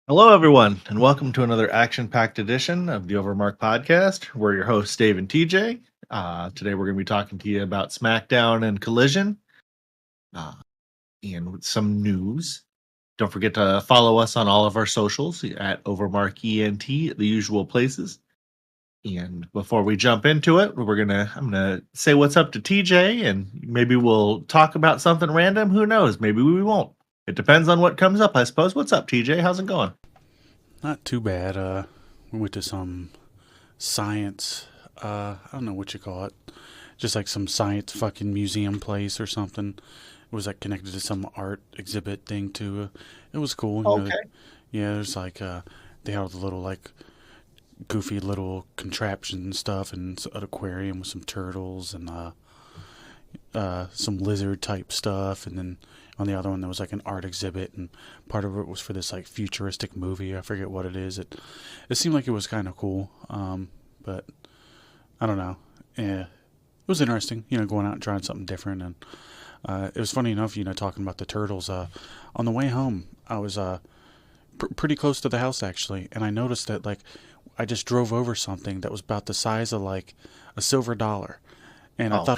Hello, everyone, and welcome to another action-packed edition of the OverMark Podcast. We're your hosts, Dave and TJ. Today, we're going to be talking to you about Smackdown and Collision, uh, and with some news. Don't forget to follow us on all of our socials at OverMark ENT at the usual places. And before we jump into it, I'm gonna say what's up to TJ, and maybe we'll talk about something random. Who knows? Maybe we won't. It depends on what comes up, I suppose. What's up, TJ? How's it going? Not too bad. We went to some science, I don't know what you call it. Just like some science fucking museum place or something. It was like connected to some art exhibit thing too. It was cool. Okay. Yeah, there's like, they had all the little like goofy little contraptions and stuff, and an aquarium with some turtles and some lizard type stuff, and then on the other one there was like an art exhibit, and part of it was for this like futuristic movie. I forget what it is. It seemed like it was kind of cool, but I don't know. Yeah, it was interesting, going out and trying something different. And it was funny enough, talking about the turtles. On the way home, I was pretty close to the house actually, and I noticed that like I just drove over something that was about the size of like a silver dollar, and I thought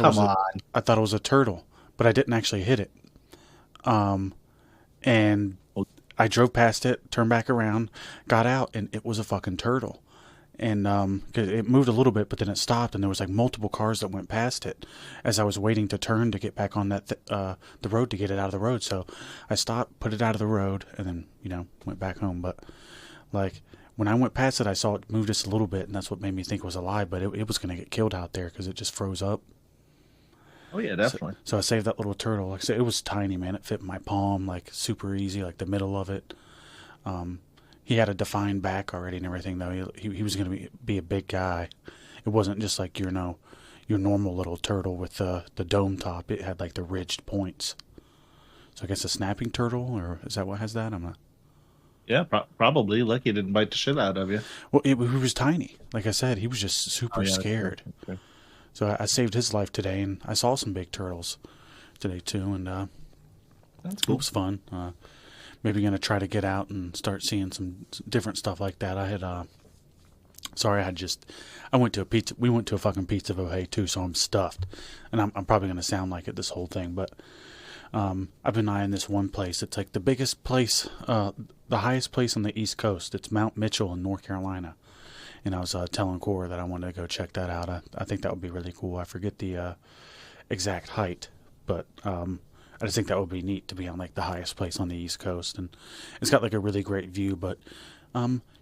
it was a turtle, but I didn't actually hit it. And I drove past it, turned back around, got out, and it was a fucking turtle. And 'cause it moved a little bit, but then it stopped, and there was like multiple cars that went past it as I was waiting to turn to get back on that the road to get it out of the road. So I stopped, put it out of the road, and then went back home. But like when I went past it, I saw it move just a little bit, and that's what made me think it was alive. But it was going to get killed out there because it just froze up. Oh yeah, definitely. So I saved that little turtle. Like I said, it was tiny, man. It fit in my palm, like super easy, like the middle of it. He had a defined back already and everything, though. He was going to be a big guy. It wasn't just like your normal little turtle with the dome top. It had like the ridged points. So I guess a snapping turtle, or is that what has that? I'm not. Yeah, probably. Lucky it didn't bite the shit out of you. Well, he was tiny. Like I said, he was just super scared. Okay. So I saved his life today, and I saw some big turtles today too, and That's cool. it was fun. Maybe gonna try to get out and start seeing some different stuff like that. I had I went to a pizza. We went to a fucking pizza buffet too, so I'm stuffed, and I'm probably gonna sound like it this whole thing, but I've been eyeing this one place. It's like the biggest place, the highest place on the East Coast. It's Mount Mitchell in North Carolina. And I was telling Cora that I wanted to go check that out. I think that would be really cool. I forget the exact height, but I just think that would be neat to be on like the highest place on the East Coast. And it's got like a really great view, but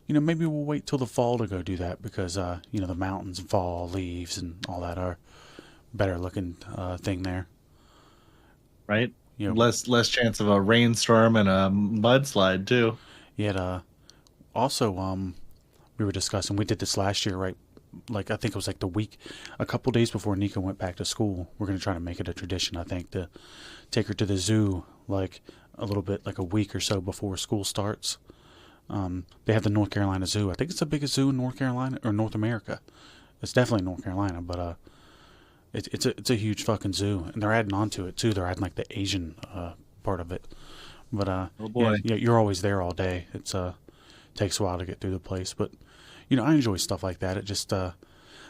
maybe we'll wait till the fall to go do that because the mountains and fall leaves and all that are better looking thing there. Right? Less chance of a rainstorm and a mudslide too. Yeah. Also, we were discussing, we did this last year, right? Like, I think it was like a couple days before Nika went back to school. We're going to try to make it a tradition, I think, to take her to the zoo, like, a little bit, like a week or so before school starts. They have the North Carolina Zoo. I think it's the biggest zoo in North Carolina, or North America. It's definitely North Carolina, but, it's a huge fucking zoo. And they're adding on to it, too. They're adding, like, the Asian, part of it. But, oh boy. Yeah, you're always there all day. It's, takes a while to get through the place, but I enjoy stuff like that. It just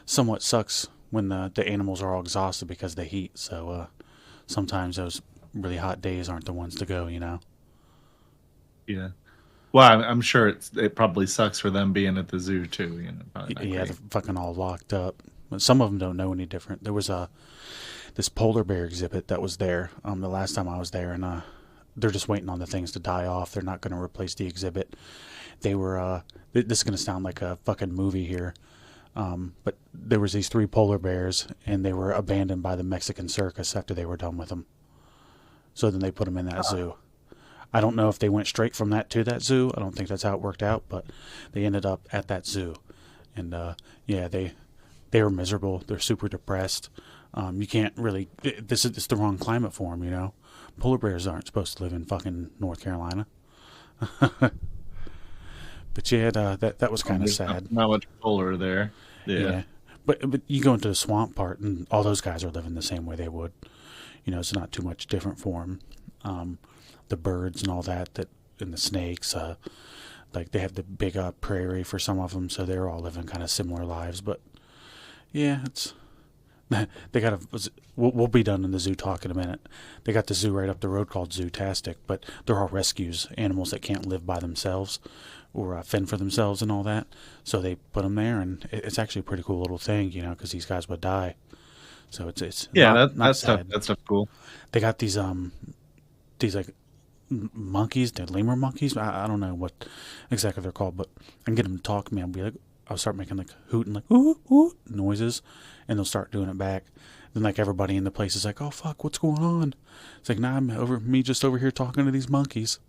somewhat sucks when the animals are all exhausted because of the heat. So sometimes those really hot days aren't the ones to go. Yeah. Well, I'm sure it probably sucks for them being at the zoo too. Yeah, they're fucking all locked up. But some of them don't know any different. There was this polar bear exhibit that was there the last time I was there, and they're just waiting on the things to die off. They're not going to replace the exhibit. They were, this is going to sound like a fucking movie here, but there was these 3 polar bears, and they were abandoned by the Mexican circus after they were done with them. So then they put them in that zoo. I don't know if they went straight from that to that zoo. I don't think that's how it worked out, but they ended up at that zoo. And, yeah, they were miserable. They're super depressed. You can't really, it's the wrong climate for them, Polar bears aren't supposed to live in fucking North Carolina. But yeah, that was kind of sad. Not much polar there. Yeah. But you go into the swamp part, and all those guys are living the same way they would. It's not too much different for them. The birds and all that and the snakes, like they have the big prairie for some of them, so they're all living kind of similar lives. But yeah, it's they got a. We'll be done in the zoo talk in a minute. They got the zoo right up the road called Zootastic, but they're all rescues, animals that can't live by themselves or fend for themselves and all that. So they put them there, and it's actually a pretty cool little thing, you know, because these guys would die. So it's not that's sad. That's stuff cool. They got these like monkeys, they're lemur monkeys. I don't know what exactly they're called, but I can get them to talk to me. I'll start making like hooting, like ooh ooh noises, and they'll start doing it back. Then like everybody in the place is like, "Oh fuck, what's going on?" It's like, "Nah, I'm just over here talking to these monkeys."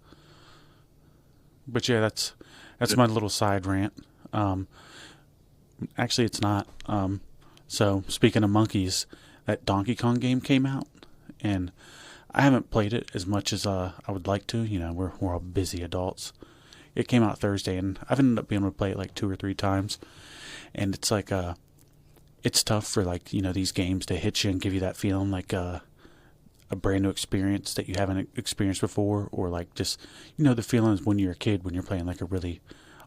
But yeah, that's my little side rant. Actually, it's not. So speaking of monkeys, that Donkey Kong game came out, and I haven't played it as much as I would like to. You know, we're all busy adults. It came out Thursday, and I've ended up being able to play it like 2 or 3 times. And it's like it's tough for like, you know, these games to hit you and give you that feeling like a brand new experience that you haven't experienced before, or like just, you know, the feelings when you're a kid when you're playing like a really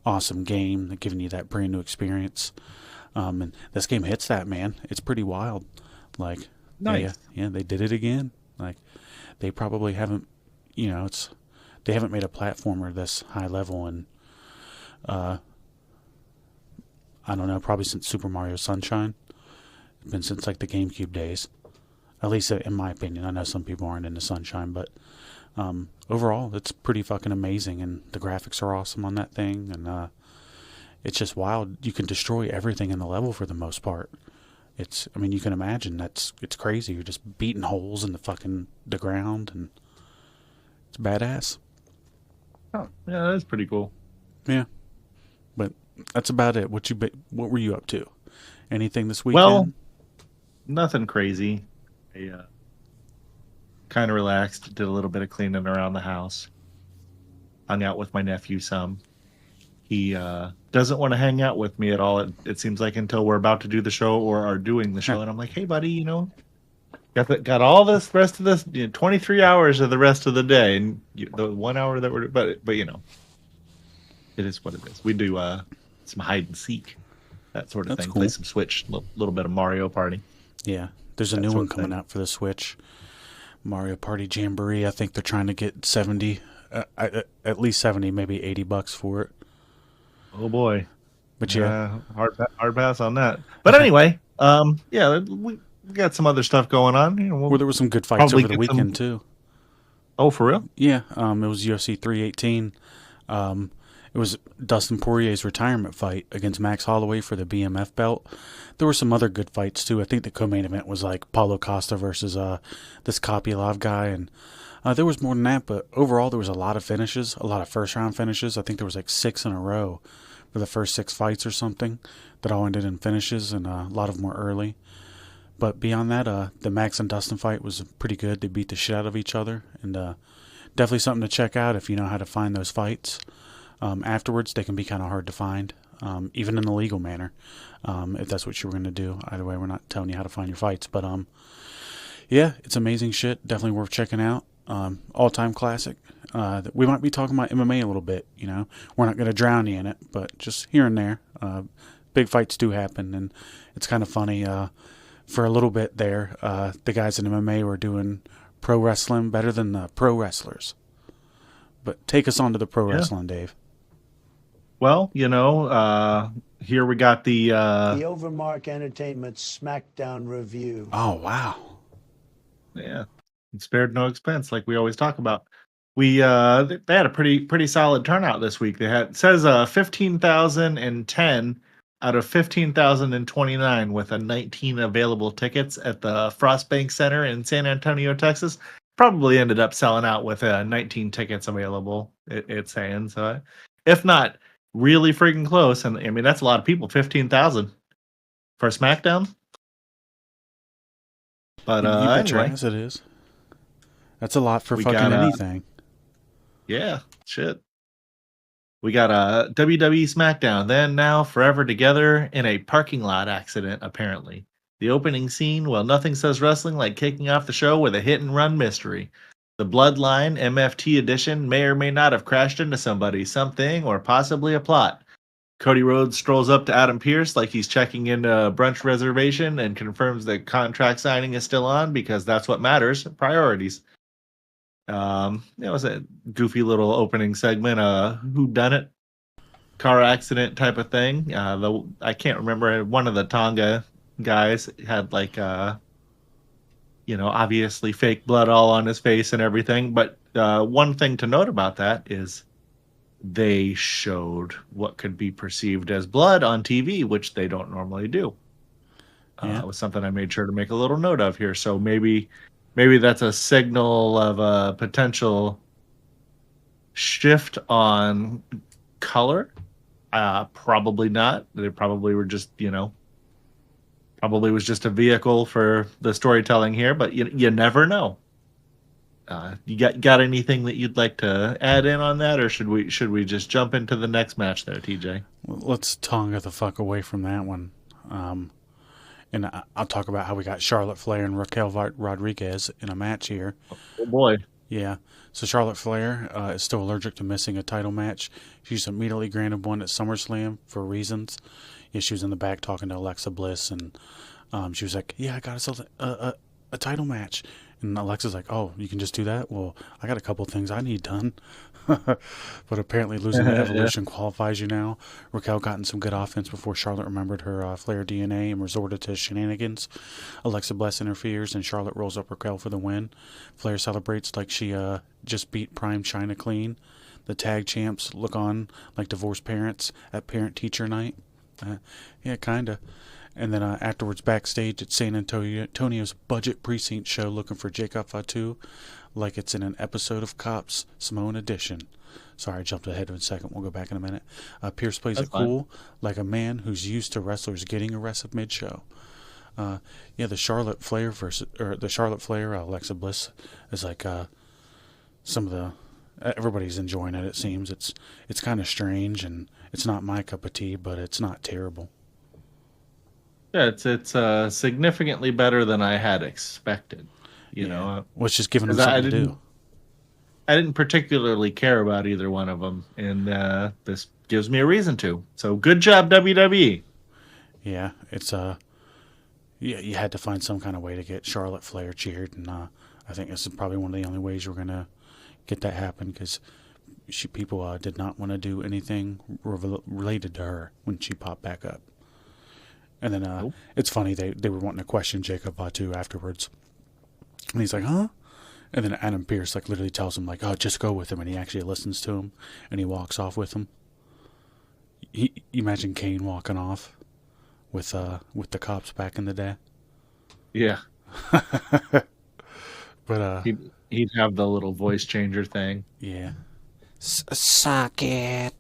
awesome game, giving you that brand new experience. And this game hits that, man. It's pretty wild. Like, nice. They did it again. Like, they probably haven't, you know, they haven't made a platformer this high level in, I don't know, probably since Super Mario Sunshine. It's been since like the GameCube days, at least in my opinion. I know some people aren't into Sunshine, but overall, it's pretty fucking amazing, and the graphics are awesome on that thing, and it's just wild. You can destroy everything in the level for the most part. I mean, you can imagine it's crazy. You're just beating holes in the ground, and it's badass. Oh, yeah, that's pretty cool. Yeah, but that's about it. What were you up to? Anything this weekend? Well, nothing crazy. I kind of relaxed, did a little bit of cleaning around the house, hung out with my nephew some. He doesn't want to hang out with me at all. It seems like until we're about to do the show or are doing the show, and I'm like, "Hey, buddy, you know, got all this rest of this 23 hours of the rest of the day, and the 1 hour that we're but you know, it is what it is. We do some hide and seek, that sort of thing. Cool. Play some Switch, a little bit of Mario Party. Yeah, there's a new one coming out for the Switch, Mario Party Jamboree. I think they're trying to get 70, at least 70, maybe $80 for it. Oh boy, but yeah, hard pass on that. But anyway, yeah, we got some other stuff going on. You know, there were some good fights over the weekend too. Oh, for real? Yeah, it was UFC 318. It was Dustin Poirier's retirement fight against Max Holloway for the BMF belt. There were some other good fights too. I think the co-main event was like Paulo Costa versus this Kopylov guy, and there was more than that. But overall, there was a lot of finishes, a lot of first-round finishes. I think there was like 6 in a row for the first 6 fights or something that all ended in finishes, and a lot of them were early. But beyond that, the Max and Dustin fight was pretty good. They beat the shit out of each other, and definitely something to check out if you know how to find those fights. Afterwards, they can be kind of hard to find, even in a legal manner, if that's what you were going to do. Either way, we're not telling you how to find your fights. But yeah, it's amazing shit. Definitely worth checking out. All-time classic. We might be talking about MMA a little bit, you know. We're not going to drown you in it, but just here and there. Big fights do happen, and it's kind of funny. For a little bit there, the guys in MMA were doing pro wrestling better than the pro wrestlers. But take us on to the pro wrestling, Dave. Well, you know, here we got the OverMark Entertainment Smackdown review. Oh, wow. Yeah. It spared no expense, like we always talk about. They had a pretty solid turnout this week. It says 15,010 out of 15,029 with 19 available tickets at the Frostbank Center in San Antonio, Texas. Probably ended up selling out with 19 tickets available, it's saying. So if not really freaking close, and I mean, that's a lot of people, 15,000 for SmackDown. But anyway. Yes, it is. That's a lot for fucking anything. Yeah, shit. We got a WWE Smackdown, then now forever together in a parking lot accident, apparently. The opening scene, well, nothing says wrestling like kicking off the show with a hit and run mystery. The Bloodline MFT edition may or may not have crashed into somebody, something, or possibly a plot. Cody Rhodes strolls up to Adam Pearce like he's checking into a brunch reservation and confirms that contract signing is still on because that's what matters. Priorities. It was a goofy little opening segment, who done it, car accident type of thing. I can't remember, one of the Tonga guys had like obviously fake blood all on his face and everything. But one thing to note about that is they showed what could be perceived as blood on TV, which they don't normally do. Yeah. It was something I made sure to make a little note of here. So maybe that's a signal of a potential shift on color. Probably not. They probably were just, probably was just a vehicle for the storytelling here, but you never know. You got anything that you'd like to add in on that, or should we just jump into the next match there, TJ? Well, let's Tonga the fuck away from that one. And I'll talk about how we got Charlotte Flair and Raquel Rodriguez in a match here. Oh boy. Yeah. So Charlotte Flair is still allergic to missing a title match. She's immediately granted one at SummerSlam for reasons. Yeah, she was in the back talking to Alexa Bliss, and she was like, "Yeah, I got a title match." And Alexa's like, "Oh, you can just do that? Well, I got a couple things I need done." But apparently losing the Evolution qualifies you now. Raquel got in some good offense before Charlotte remembered her Flair DNA and resorted to shenanigans. Alexa Bliss interferes, and Charlotte rolls up Raquel for the win. Flair celebrates like she just beat Prime China clean. The tag champs look on like divorced parents at parent-teacher night. Yeah, kinda. And then afterwards, backstage at San Antonio's budget precinct show, looking for Jacob Fatu, like it's in an episode of Cops, Samoan Edition. Sorry, I jumped ahead of a second. We'll go back in a minute. Pierce plays it cool, like a man who's used to wrestlers getting arrested mid-show. The Charlotte Flair Alexa Bliss is like some of the everybody's enjoying it. It seems it's kind of strange, and it's not my cup of tea, but it's not terrible. Yeah, it's significantly better than I had expected. You know, well, it's just giving them something to do. I didn't particularly care about either one of them, and this gives me a reason to. So good job, WWE. Yeah, it's you had to find some kind of way to get Charlotte Flair cheered, and I think this is probably one of the only ways we're gonna get that happen, because people did not want to do anything related to her when she popped back up. And then it's funny, they were wanting to question Jacob Fatu afterwards, and he's like, "Huh?" And then Adam Pearce literally tells him "Oh, just go with him," and he actually listens to him, and he walks off with him. You imagine Kane walking off with the cops back in the day. Yeah. But he'd have the little voice changer thing. Yeah. Suck it.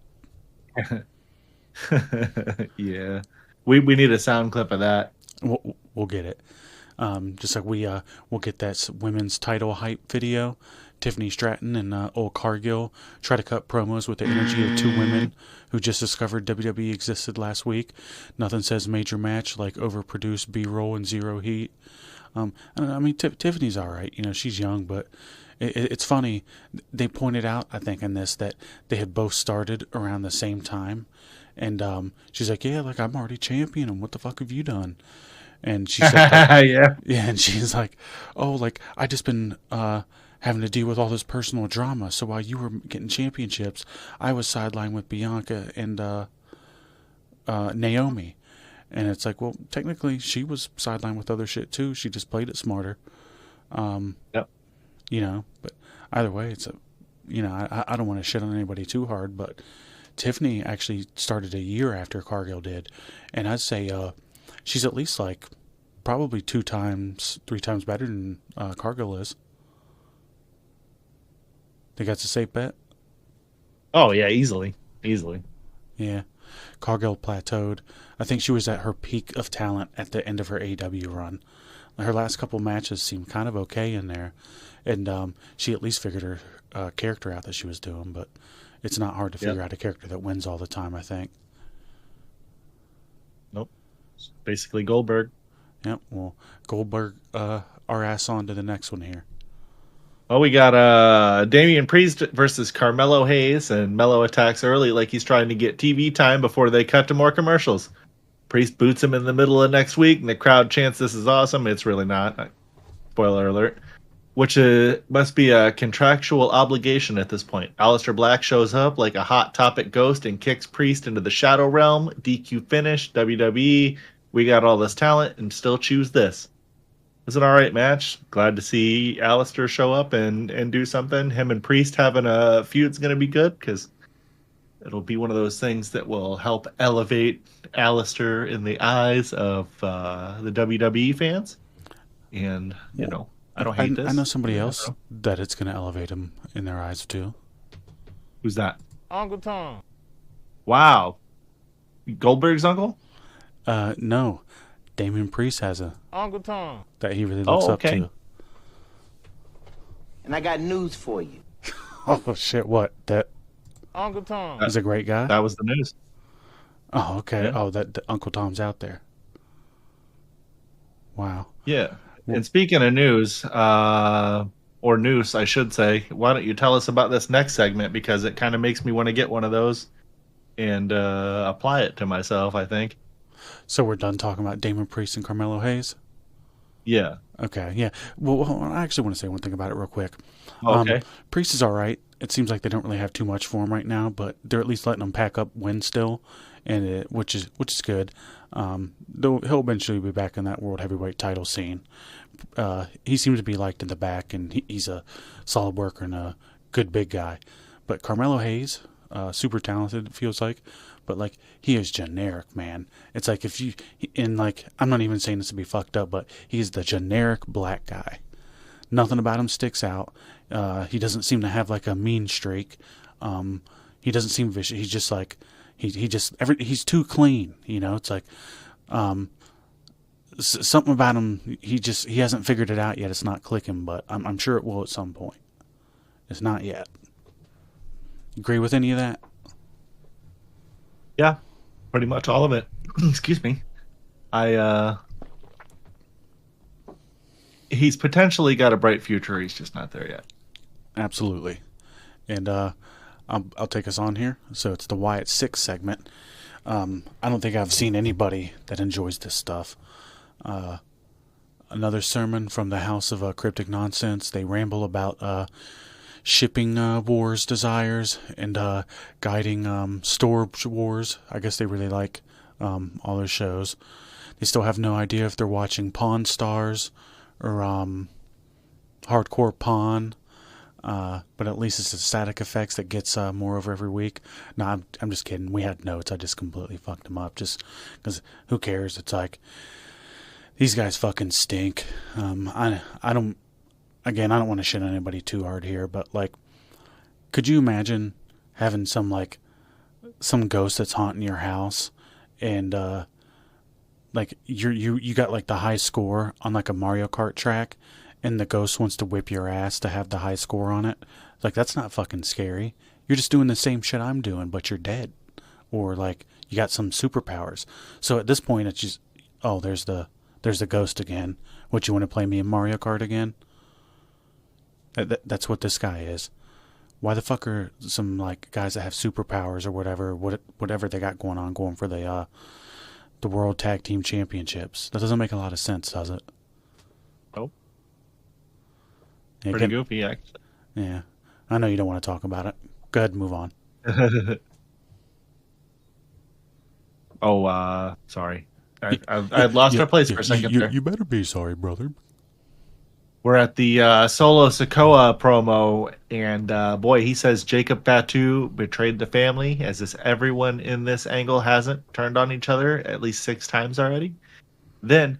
Yeah. We need a sound clip of that. We'll get it. Just like we'll get that women's title hype video. Tiffany Stratton and old Cargill try to cut promos with the energy of two women who just discovered WWE existed last week. Nothing says major match like overproduced B-roll and zero heat. I mean, Tiffany's all right. She's young, but it's funny. They pointed out, I think, in this that they had both started around the same time. And she's like, "Yeah, I'm already champion, and what the fuck have you done?" And she said, yeah, and she's like, "Oh, I just been having to deal with all this personal drama. So while you were getting championships, I was sidelined with Bianca and Naomi." And it's like, well, technically, she was sidelined with other shit too. She just played it smarter. Yep. But either way, it's I don't want to shit on anybody too hard, but Tiffany actually started a year after Cargill did, and I'd say she's at least probably 2 times, 3 times better than Cargill is. Think that's a safe bet? Oh yeah, easily. Yeah. Cargill plateaued. I think she was at her peak of talent at the end of her AEW run. Her last couple matches seemed kind of okay in there, and she at least figured her character out that she was doing, but it's not hard to figure out a character that wins all the time, I think. Nope. It's basically Goldberg. Yep. Well, Goldberg, our ass on to the next one here. Well, we got Damian Priest versus Carmelo Hayes, and Melo attacks early like he's trying to get TV time before they cut to more commercials. Priest boots him in the middle of next week, and the crowd chants, "This is awesome." It's really not. Spoiler alert. Which must be a contractual obligation at this point. Aleister Black shows up like a Hot Topic ghost and kicks Priest into the Shadow Realm. DQ finish, WWE. We got all this talent and still choose this. It was an alright match. Glad to see Aleister show up and do something. Him and Priest having a feud's going to be good because it'll be one of those things that will help elevate Aleister in the eyes of the WWE fans. And, you know, I don't hate this. I know somebody else that it's going to elevate him in their eyes too. Who's that? Uncle Tom. Wow. Goldberg's uncle? No. Damian Priest has a Uncle Tom that he really looks up to. And I got news for you. Oh shit! What? That Uncle Tom. He's a great guy. That was the news. Oh, okay. Yeah. Oh, that Uncle Tom's out there. Wow. Yeah. And speaking of news, or noose, I should say, why don't you tell us about this next segment, because it kind of makes me want to get one of those and apply it to myself, I think. So we're done talking about Damian Priest and Carmelo Hayes? Yeah. Okay, yeah. Well, I actually want to say one thing about it real quick. Okay. Priest is all right. It seems like they don't really have too much for him right now, but they're at least letting him pack up wins still, and which is good. Though he'll eventually be back in that world heavyweight title scene. He seems to be liked in the back, and he's a solid worker and a good big guy. But Carmelo Hayes, super talented, it feels like. But, like, he is generic, man. It's like if you... And, like, I'm not even saying this to be fucked up, but he's the generic black guy. Nothing about him sticks out. He doesn't seem to have, like, a mean streak. He doesn't seem vicious. He's just, like... He's too clean, you know? It's like... something about him, he hasn't figured it out yet. It's not clicking, but I'm sure it will at some point. It's not yet. Agree with any of that? Yeah, pretty much all of it. Excuse me. He's potentially got a bright future. He's just not there yet. Absolutely. And I'll take us on here. So it's the Why at 6 segment. I don't think I've seen anybody that enjoys this stuff. Another sermon from the House of Cryptic Nonsense. They ramble about shipping wars desires and guiding store wars. I guess they really like all those shows. They still have no idea if they're watching Pawn Stars or Hardcore Pawn. But at least it's the static effects that gets more over every week. No, I'm just kidding. We had notes. I just completely fucked them up just because who cares? It's like... These guys fucking stink. I don't want to shit on anybody too hard here, but, like, could you imagine having some ghost that's haunting your house and, like, you got, like, the high score on, like, a Mario Kart track and the ghost wants to whip your ass to have the high score on it? Like, that's not fucking scary. You're just doing the same shit I'm doing, but you're dead. Or, like, you got some superpowers. So at this point, it's just, oh, there's the ghost again. What, you want to play me in Mario Kart again? That's what this guy is. Why the fuck are some, like, guys that have superpowers or whatever they got going for the World Tag Team Championships? That doesn't make a lot of sense, does it? Nope. Yeah, pretty goofy, actually. Yeah. I know you don't want to talk about it. Go ahead and move on. Sorry. I lost our place for a second there. You better be sorry, brother. We're at the Solo Sikoa promo, and boy, he says Jacob Fatu betrayed the family, as if everyone in this angle hasn't turned on each other at least 6 times already. Then,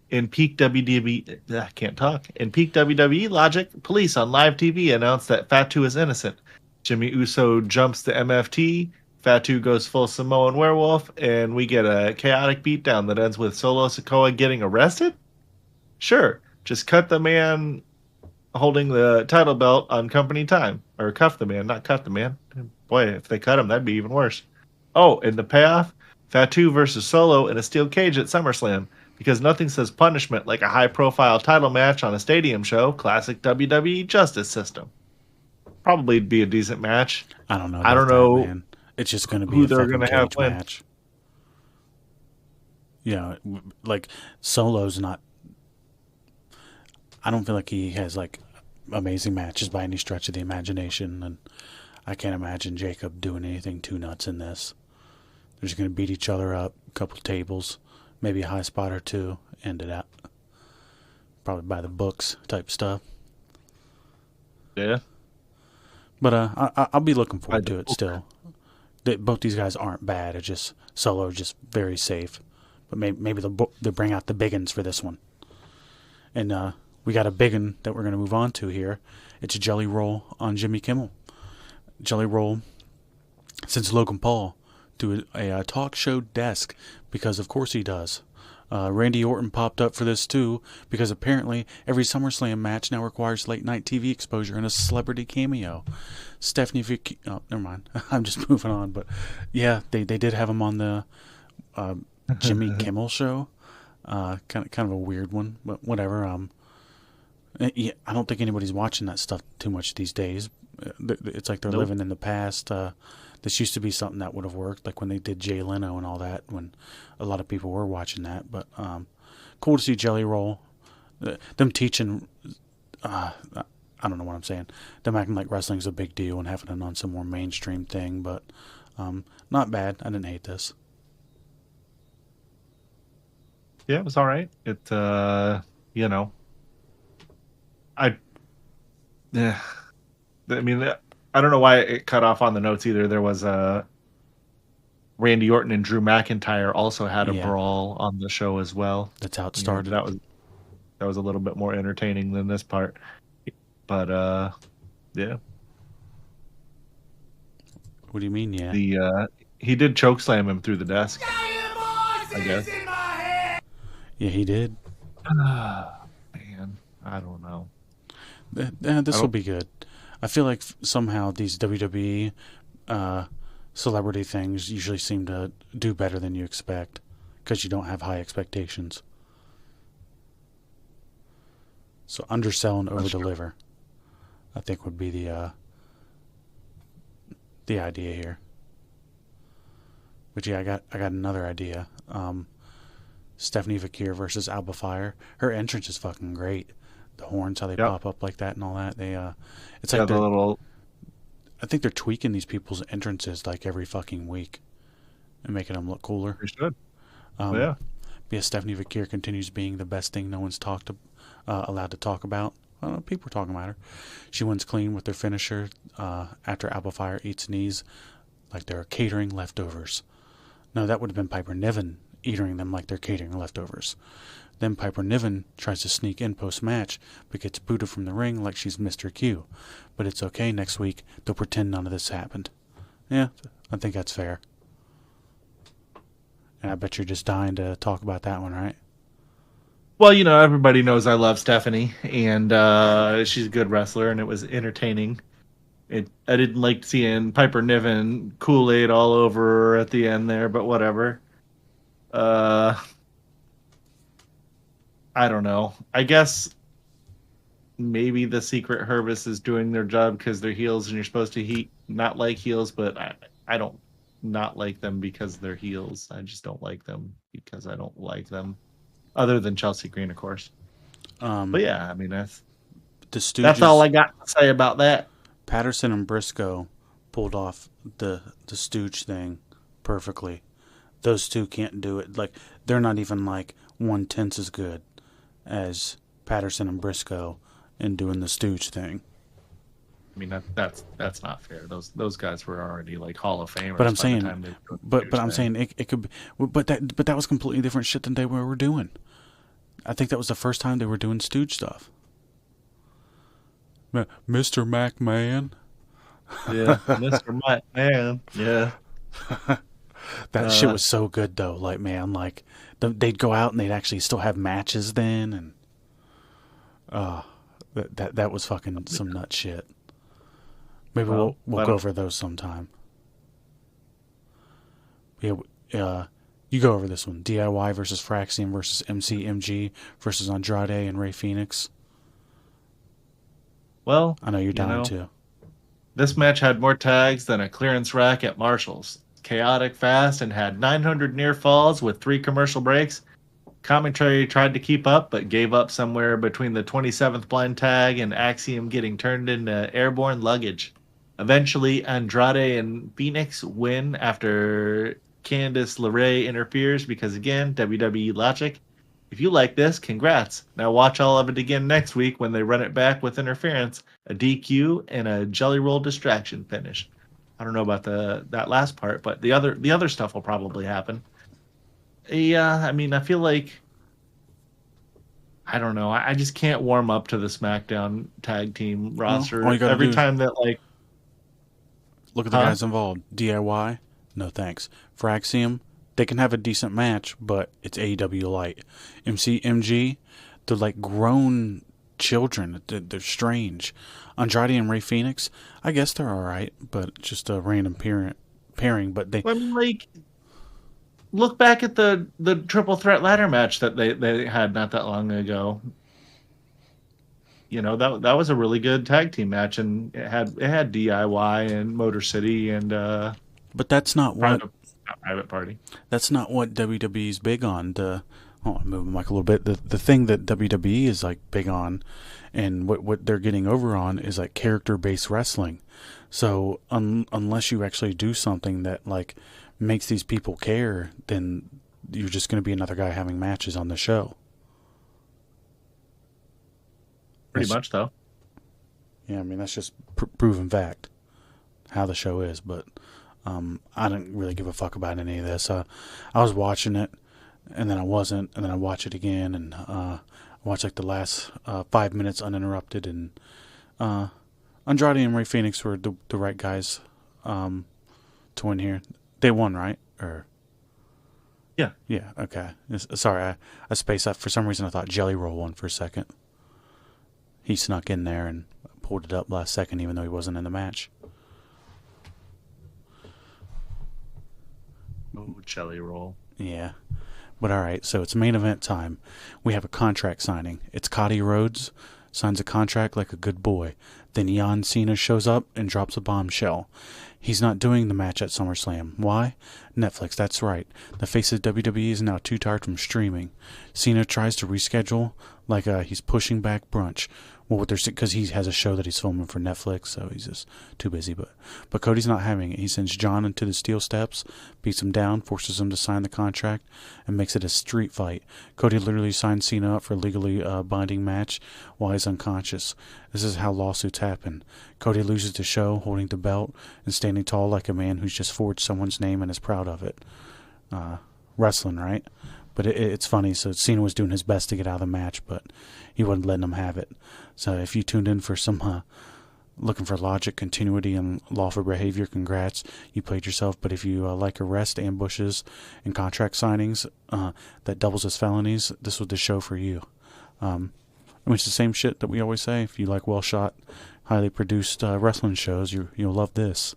in peak WWE, I can't talk. In peak WWE logic, police on live TV announced that Fatu is innocent. Jimmy Uso jumps the MFT. Fatu goes full Samoan werewolf, and we get a chaotic beatdown that ends with Solo Sikoa getting arrested? Sure, just cut the man holding the title belt on company time. Or cuff the man, not cut the man. Boy, if they cut him, that'd be even worse. Oh, and the payoff? Fatu versus Solo in a steel cage at SummerSlam. because nothing says punishment like a high-profile title match on a stadium show. Classic WWE justice system. Probably be a decent match. I don't know. I don't know, man. It's just going to be who a they're fucking gonna have cage win. match. Yeah, like Solo's not. I don't feel like he has like amazing matches by any stretch of the imagination, and I can't imagine Jacob doing anything too nuts in this. They're just going to beat each other up, a couple tables, maybe a high spot or two, end it out. Probably by the books type stuff. Yeah. But I'll be looking forward to it still. Both these guys aren't bad. It's just Solo just very safe. But maybe they'll bring out the big uns for this one. And we got a big un that we're going to move on to here. It's a Jelly Roll on Jimmy Kimmel. Jelly Roll sends Logan Paul to a talk show desk because of course he does. Randy Orton popped up for this too because apparently every SummerSlam match now requires late night TV exposure and a celebrity cameo. Stephanie Vick... Oh, never mind. I'm just moving on. But yeah, they did have him on the Jimmy Kimmel show. Kind of a weird one, but whatever. I don't think anybody's watching that stuff too much these days. It's like they're living in the past. This used to be something that would have worked, like when they did Jay Leno and all that, when a lot of people were watching that. But cool to see Jelly Roll. Them teaching, I don't know what I'm saying. Them acting like wrestling's a big deal and having it on some more mainstream thing, but not bad. I didn't hate this. Yeah, it was all right. It, you know, I mean, I don't know why it cut off on the notes either. There was Randy Orton and Drew McIntyre also had a brawl on the show as well. That's how it started. That was a little bit more entertaining than this part. But yeah. What do you mean? Yeah. He did chokeslam him through the desk, I guess. Yeah, he did. Man, I don't know. This will be good. I feel like somehow these WWE celebrity things usually seem to do better than you expect because you don't have high expectations. So undersell and over-deliver, I think, would be the idea here. But yeah, I got another idea. Stephanie Vakir versus Alba Fire. Her entrance is fucking great. The horns, how they pop up like that and all that. It's like the little. I think they're tweaking these people's entrances like every fucking week and making them look cooler. They should. Yeah. Stephanie Vakir continues being the best thing no one's allowed to talk about. People are talking about her. She wins clean with their finisher after Alba Fire eats knees like they're catering leftovers. No, that would have been Piper Niven eating them like they're catering leftovers. Then Piper Niven tries to sneak in post-match, but gets booted from the ring like she's Mr. Q. But it's okay, next week they'll pretend none of this happened. Yeah, I think that's fair. And I bet you're just dying to talk about that one, right? Well, you know, everybody knows I love Stephanie, and she's a good wrestler, and it was entertaining. I didn't like seeing Piper Niven Kool-Aid all over her at the end there, but whatever. I don't know. I guess maybe the Secret Service is doing their job because they're heels and you're supposed to not like heels, but I don't not like them because they're heels. I just don't like them because I don't like them. Other than Chelsea Green, of course. But yeah, I mean, that's all I got to say about that. Patterson and Briscoe pulled off the Stooge thing perfectly. Those two can't do it. Like, they're not even like 1/10 as good as Patterson and Briscoe in doing the Stooge thing. I mean, that's not fair. Those guys were already like Hall of Famers. But I'm saying, but I'm saying it could be, but that was completely different shit than they were doing. I think that was the first time they were doing Stooge stuff. Mr. McMahon. Yeah, Mr. McMahon. Yeah. That shit was so good though. Like, man, like they'd go out and they'd actually still have matches then, and that was fucking some nut shit. Maybe we'll go over those sometime. Yeah, You go over this one. DIY versus Fraxium versus MCMG versus Andrade and Rey Fenix. Well, I know you're down too. This match had more tags than a clearance rack at Marshall's. Chaotic fast and had 900 near falls with 3 commercial breaks. Commentary tried to keep up, but gave up somewhere between the 27th blind tag and Axiom getting turned into airborne luggage. Eventually, Andrade and Phoenix win after Candice LeRae interferes because, again, WWE logic. If you like this, congrats. Now watch all of it again next week when they run it back with interference, a DQ, and a Jelly Roll distraction finish. I don't know about that last part, but the other stuff will probably happen. Yeah, I mean, I feel like, I don't know. I just can't warm up to the SmackDown tag team roster. Every time that, like... Look at the guys involved. DIY, no thanks. Fraxium, they can have a decent match, but it's AEW light. MCMG, they're like grown children. They're strange. Andrade and Rey Fenix, I guess they're all right, but just a random pairing. But they... I mean, like... Look back at the triple threat ladder match that they had not that long ago. You know, that was a really good tag team match, and it had DIY and Motor City and but that's not Private Party. That's not what WWE's big on. I'm moving the mic a little bit. The thing that WWE is like big on, and what they're getting over on is like character based wrestling. So unless you actually do something that like makes these people care, then you're just going to be another guy having matches on the show. Pretty much, though. Yeah, I mean, that's just proven fact, how the show is. But I didn't really give a fuck about any of this. I was watching it, and then I wasn't, and then I watched it again, and I watched like the last 5 minutes uninterrupted, and Andrade and Rey Fenix were the right guys to win here. They won, right? Or yeah, okay. Sorry, I spaced out. For some reason, I thought Jelly Roll won for a second. He snuck in there and pulled it up last second, even though he wasn't in the match. Oh, Jelly Roll. Yeah. But all right, so it's main event time. We have a contract signing. It's Cody Rhodes, signs a contract like a good boy. Then John Cena shows up and drops a bombshell. He's not doing the match at SummerSlam. Why? Netflix, that's right. The face of WWE is now too tired from streaming. Cena tries to reschedule like he's pushing back brunch. Well, because he has a show that he's filming for Netflix, so he's just too busy. But Cody's not having it. He sends John into the steel steps, beats him down, forces him to sign the contract, and makes it a street fight. Cody literally signs Cena up for a legally binding match while he's unconscious. This is how lawsuits happen. Cody loses the show, holding the belt and standing tall like a man who's just forged someone's name and is proud of it. Wrestling, right? But it's funny. So Cena was doing his best to get out of the match, but he wasn't letting him have it. So if you tuned in for some looking for logic, continuity, and lawful behavior, congrats, you played yourself. But if you like arrest, ambushes, and contract signings that doubles as felonies, this was the show for you. I mean, it's the same shit that we always say. If you like well-shot, highly produced wrestling shows, you'll love this.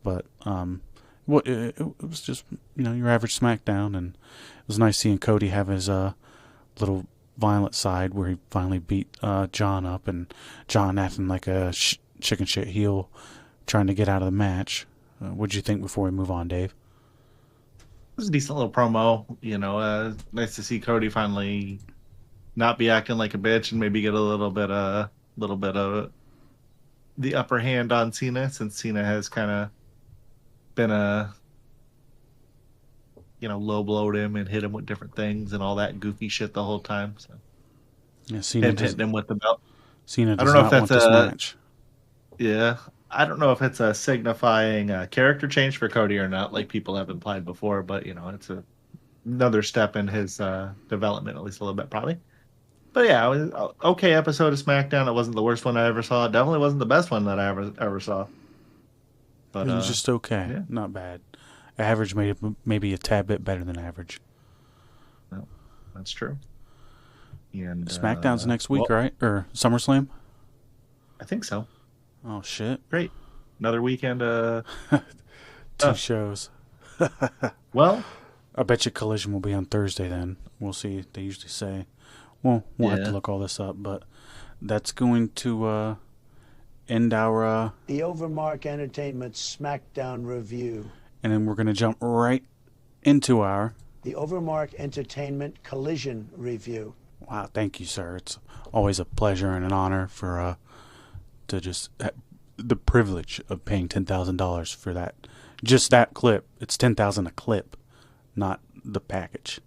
But it was just, your average SmackDown, and it was nice seeing Cody have his little violent side where he finally beat John up, and John acting like a chicken shit heel trying to get out of the match. What'd you think before we move on, Dave? It was a decent little promo. Nice to see Cody finally not be acting like a bitch and maybe get a little bit of the upper hand on Cena, since Cena has kind of been low blowed him and hit him with different things and all that goofy shit the whole time. So yeah, Cena hitting him with the belt. Cena does not want this match. Yeah, I don't know if it's a signifying character change for Cody or not, like people have implied before. But it's another step in his development, at least a little bit, probably. But yeah, it was an okay episode of SmackDown. It wasn't the worst one I ever saw. It definitely wasn't the best one that I ever saw. But it was just okay, yeah. Not bad. Average, maybe a tad bit better than average. No, that's true. And SmackDown's next week, right? Or SummerSlam? I think so. Oh shit! Great, another weekend. 2 shows. Well, I bet you Collision will be on Thursday then. We'll see. They usually say. Well, we'll have to look all this up, but that's going to end our... The OverMark Entertainment Smackdown review. And then we're going to jump right into our... The OverMark Entertainment Collision review. Wow, thank you, sir. It's always a pleasure and an honor for to just the privilege of paying $10,000 for that. Just that clip. It's $10,000 a clip, not the package,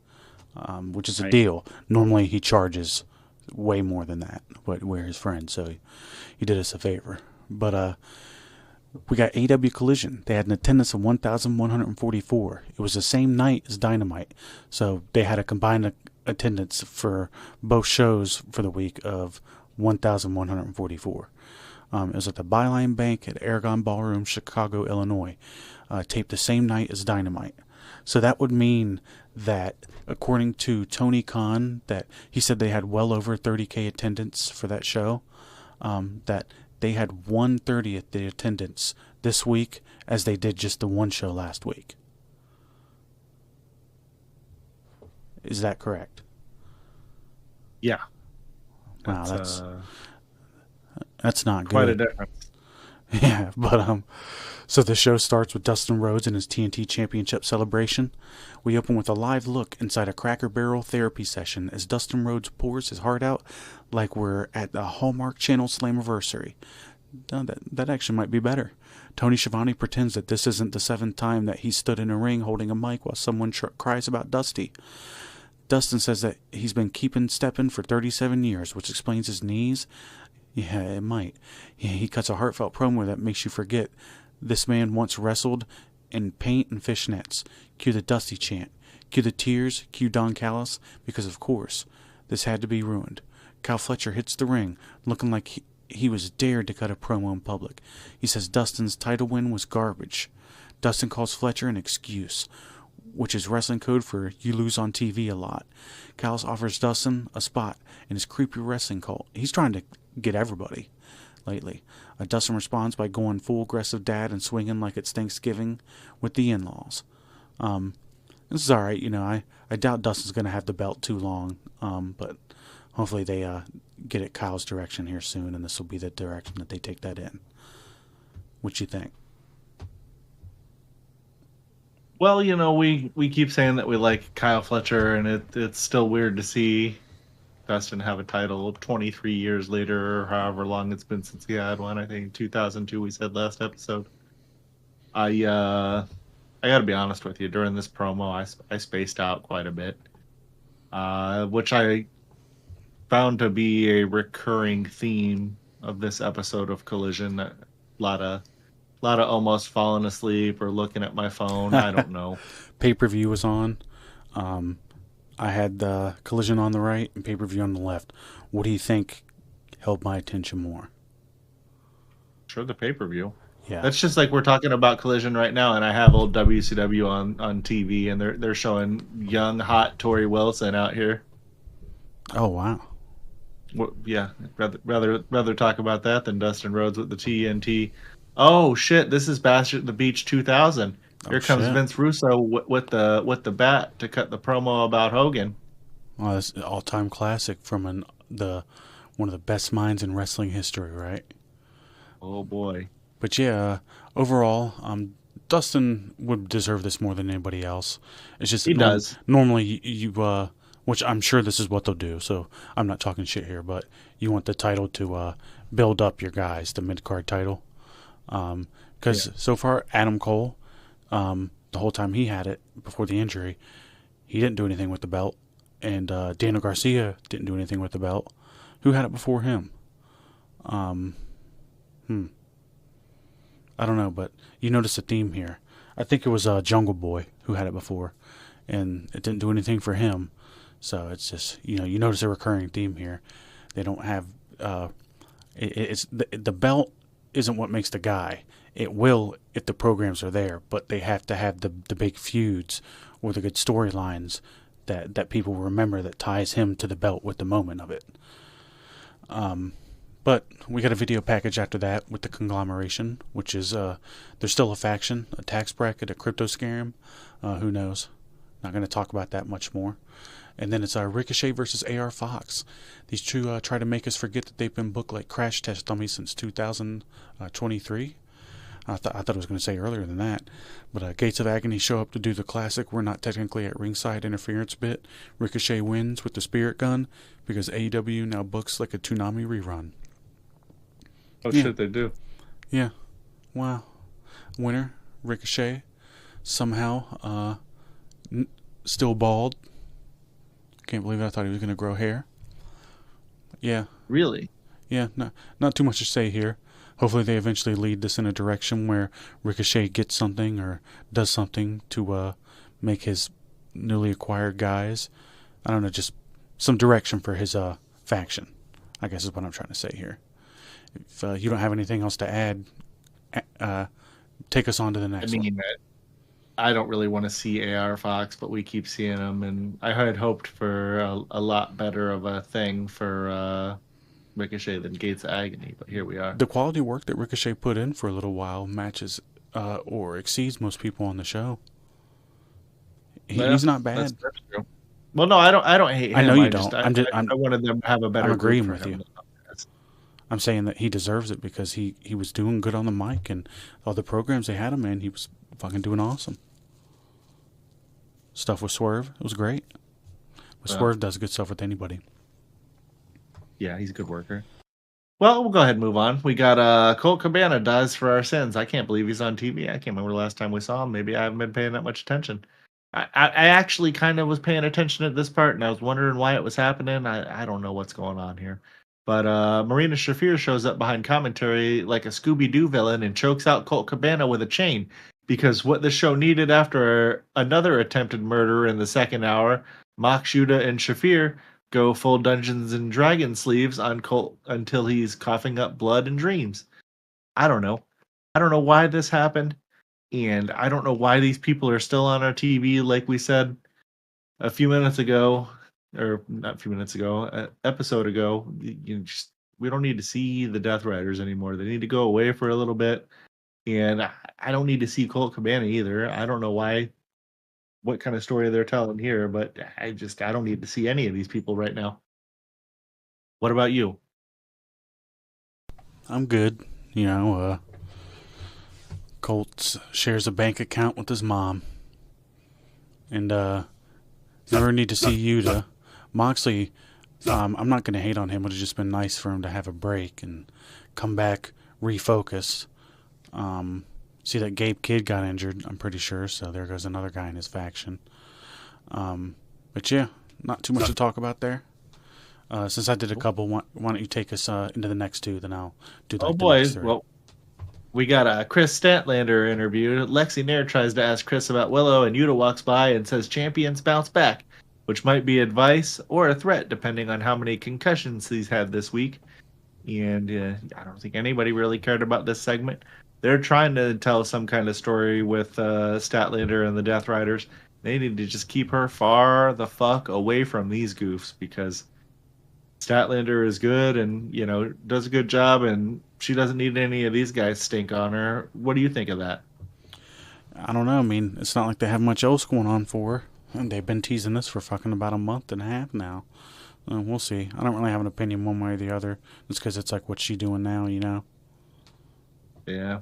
which is a deal. Normally he charges way more than that, but we're his friends, so he did us a favor. But we got AEW Collision. They had an attendance of 1,144. It was the same night as Dynamite, so they had a combined attendance for both shows for the week of 1,144. It was at the Byline Bank at Aragon Ballroom, Chicago, Illinois, taped the same night as Dynamite. So that would mean that, according to Tony Khan, that he said they had well over 30K attendance for that show, that they had 1/30th the attendance this week as they did just the one show last week. Is that correct? Yeah. Wow, that's not quite good. a difference. Yeah, but so the show starts with Dustin Rhodes and his TNT Championship celebration. We open with a live look inside a Cracker Barrel therapy session as Dustin Rhodes pours his heart out like we're at the Hallmark Channel Slammiversary. That actually might be better. Tony Schiavone pretends that this isn't the 7th time that he stood in a ring holding a mic while someone cries about Dusty. Dustin says that he's been keeping stepping for 37 years, which explains his knees. Yeah, it might. Yeah, he cuts a heartfelt promo that makes you forget this man once wrestled in paint and fishnets. Cue the Dusty chant. Cue the tears. Cue Don Callis, because of course, this had to be ruined. Kyle Fletcher hits the ring, looking like he was dared to cut a promo in public. He says Dustin's title win was garbage. Dustin calls Fletcher an excuse, which is wrestling code for you lose on TV a lot. Callis offers Dustin a spot in his creepy wrestling cult. He's trying to get everybody lately. Dustin responds by going full aggressive dad and swinging like it's Thanksgiving with the in-laws. This is alright, I doubt Dustin's going to have the belt too long, but hopefully they get it Kyle's direction here soon, and this will be the direction that they take that in. What you think? Well, we keep saying that we like Kyle Fletcher, and it's still weird to see Dustin have a title 23 years later, or however long it's been since he had one. I think 2002 we said last episode. I got to be honest with you. During this promo, I spaced out quite a bit, which I found to be a recurring theme of this episode of Collision. A lot of almost falling asleep or looking at my phone. I don't know. Pay-per-view was on. I had the Collision on the right and pay-per-view on the left. What do you think held my attention more? Sure, the pay-per-view. Yeah. That's just like we're talking about Collision right now, and I have old WCW on TV, and they're showing young, hot Tori Wilson out here. Oh, wow. Well, yeah, rather talk about that than Dustin Rhodes with the TNT. Oh shit! This is Bash at the Beach 2000. Here comes shit. Vince Russo with the bat to cut the promo about Hogan. Well, it's an all-time classic from one of the best minds in wrestling history, right? Oh boy! But yeah, overall, Dustin would deserve this more than anybody else. It's just he does. Normally, you which I'm sure this is what they'll do. So I'm not talking shit here, but you want the title to build up your guys, the mid-card title. Because so far, Adam Cole, the whole time he had it before the injury, he didn't do anything with the belt. And Daniel Garcia didn't do anything with the belt. Who had it before him? I don't know, but you notice a theme here. I think it was Jungle Boy who had it before, and it didn't do anything for him. So it's just, you notice a recurring theme here. They don't have, it's the belt isn't what makes the guy. It will if the programs are there, but they have to have the big feuds or the good storylines that people remember that ties him to the belt with the moment of it. But we got a video package after that with the conglomeration, which is there's still a faction, a tax bracket, a crypto scam. Who knows? Not going to talk about that much more. And then it's Ricochet versus AR Fox. These two try to make us forget that they've been booked like crash test dummies since 2023. I thought I was going to say earlier than that. But Gates of Agony show up to do the classic "we're not technically at ringside" interference bit. Ricochet wins with the spirit gun because AEW now books like a Toonami rerun. Oh, shit, they do. Yeah. Wow. Winner, Ricochet. Somehow, still bald. Can't believe it. I thought he was going to grow hair. Yeah. Really? Yeah, not too much to say here. Hopefully they eventually lead this in a direction where Ricochet gets something or does something to make his newly acquired guys, I don't know, just some direction for his faction, I guess is what I'm trying to say here. If you don't have anything else to add, take us on to the next one. I don't really want to see AR Fox, but we keep seeing him, and I had hoped for a lot better of a thing for Ricochet than Gates of Agony, but here we are. The quality work that Ricochet put in for a little while matches or exceeds most people on the show. He's not bad. That's true. Well, no, I don't hate him. I know you don't. I wanted them to have a better. I'm agreeing group with you. I'm saying that he deserves it because he was doing good on the mic, and all the programs they had him in, he was fucking doing awesome. Stuff with Swerve, it was great. But Swerve does good stuff with anybody. Yeah, he's a good worker. Well, we'll go ahead and move on. We got Colt Cabana dies for our sins. I can't believe he's on TV. I can't remember the last time we saw him. Maybe I haven't been paying that much attention. I actually kind of was paying attention at this part, and I was wondering why it was happening. I don't know what's going on here. But Marina Shafir shows up behind commentary like a Scooby-Doo villain and chokes out Colt Cabana with a chain. Because what the show needed after another attempted murder in the second hour, Mokshuda and Shafir go full Dungeons and Dragons sleeves on Colt until he's coughing up blood and dreams. I don't know. I don't know why this happened, and I don't know why these people are still on our TV like we said a few minutes ago, or not a few minutes ago, an episode ago. We don't need to see the Death Riders anymore. They need to go away for a little bit, and I don't need to see Colt Cabana either. I don't know what kind of story they're telling here, but I don't need to see any of these people right now. What about you? I'm good. Colt shares a bank account with his mom. And never need to see Yuta. Moxley, I'm not going to hate on him. It would have just been nice for him to have a break and come back refocused. See that Gabe Kidd got injured, I'm pretty sure, so there goes another guy in his faction. But yeah, not too much to talk about there. Since I did a couple, why don't you take us into the next two, then I'll do the next three. Well, we got a Chris Statlander interview. Lexi Nair tries to ask Chris about Willow, and Yuta walks by and says champions bounce back, which might be advice or a threat, depending on how many concussions he's had this week. And I don't think anybody really cared about this segment. They're trying to tell some kind of story with Statlander and the Death Riders. They need to just keep her far the fuck away from these goofs, because Statlander is good and, does a good job, and she doesn't need any of these guys stink on her. What do you think of that? I don't know. I mean, it's not like they have much else going on for her. And they've been teasing this for fucking about a month and a half now. We'll see. I don't really have an opinion one way or the other. It's because it's like, what's she doing now, Yeah.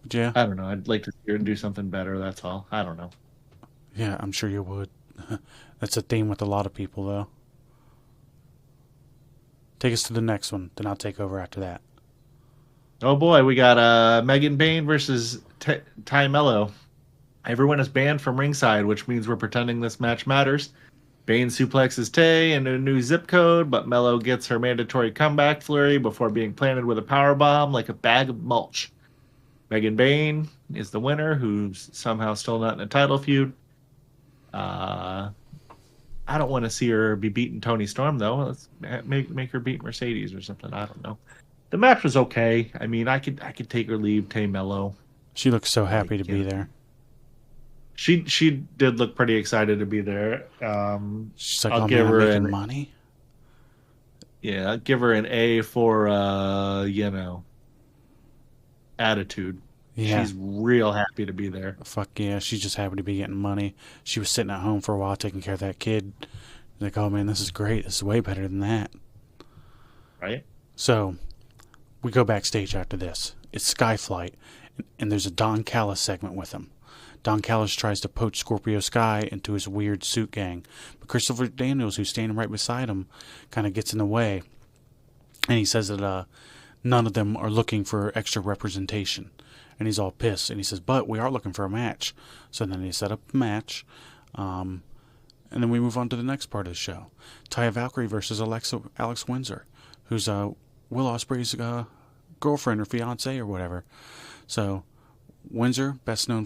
But yeah. I don't know. I'd like to see her do something better, that's all. I don't know. Yeah, I'm sure you would. That's a theme with a lot of people, though. Take us to the next one, then I'll take over after that. Oh boy, we got Megan Bayne versus Ty Mello. Everyone is banned from ringside, which means we're pretending this match matters. Bayne suplexes Tay into a new zip code, but Mello gets her mandatory comeback flurry before being planted with a powerbomb like a bag of mulch. Megan Bayne is the winner, who's somehow still not in a title feud. I don't want to see her be beating Toni Storm, though. Let's make her beat Mercedes or something. I don't know. The match was okay. I mean, I could take or leave Tay Mello. She looks so happy to be there. She did look pretty excited to be there. She's like, I'll give her money. Yeah, I'll give her an A for attitude. Yeah. She's real happy to be there. Fuck yeah, she's just happy to be getting money. She was sitting at home for a while taking care of that kid. Like, oh man, this is great. This is way better than that. Right? So, we go backstage after this. It's Skyflight, and there's a Don Callis segment with him. Don Callis tries to poach Scorpio Sky into his weird suit gang, but Christopher Daniels, who's standing right beside him, kind of gets in the way. And he says that none of them are looking for extra representation. And he's all pissed. And he says, but we are looking for a match. So then they set up a match. And then we move on to the next part of the show. Taya Valkyrie versus Alex Windsor, who's Will Ospreay's girlfriend or fiance or whatever. So Windsor, best known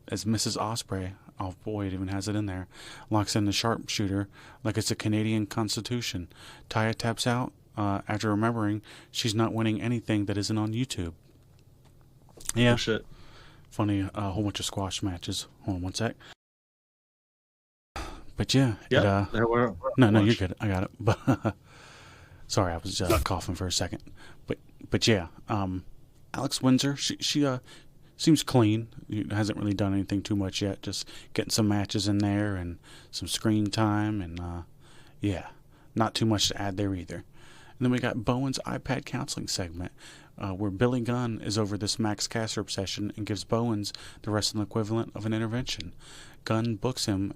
as Mrs. Ospreay. Oh boy, it even has it in there. Locks in the sharpshooter like it's a Canadian Constitution. Taya taps out after remembering she's not winning anything that isn't on YouTube. Yeah. Oh, shit. Funny, a whole bunch of squash matches. Hold on one sec. But yeah. Yeah. No, you're good. I got it. But sorry, I was coughing for a second. But yeah, Alex Windsor, she seems clean. Hasn't really done anything too much yet. Just getting some matches in there and some screen time. And yeah, not too much to add there either. And then we got Bowen's iPad counseling segment, where Billy Gunn is over this Max Caster obsession and gives Bowens the wrestling equivalent of an intervention. Gunn books him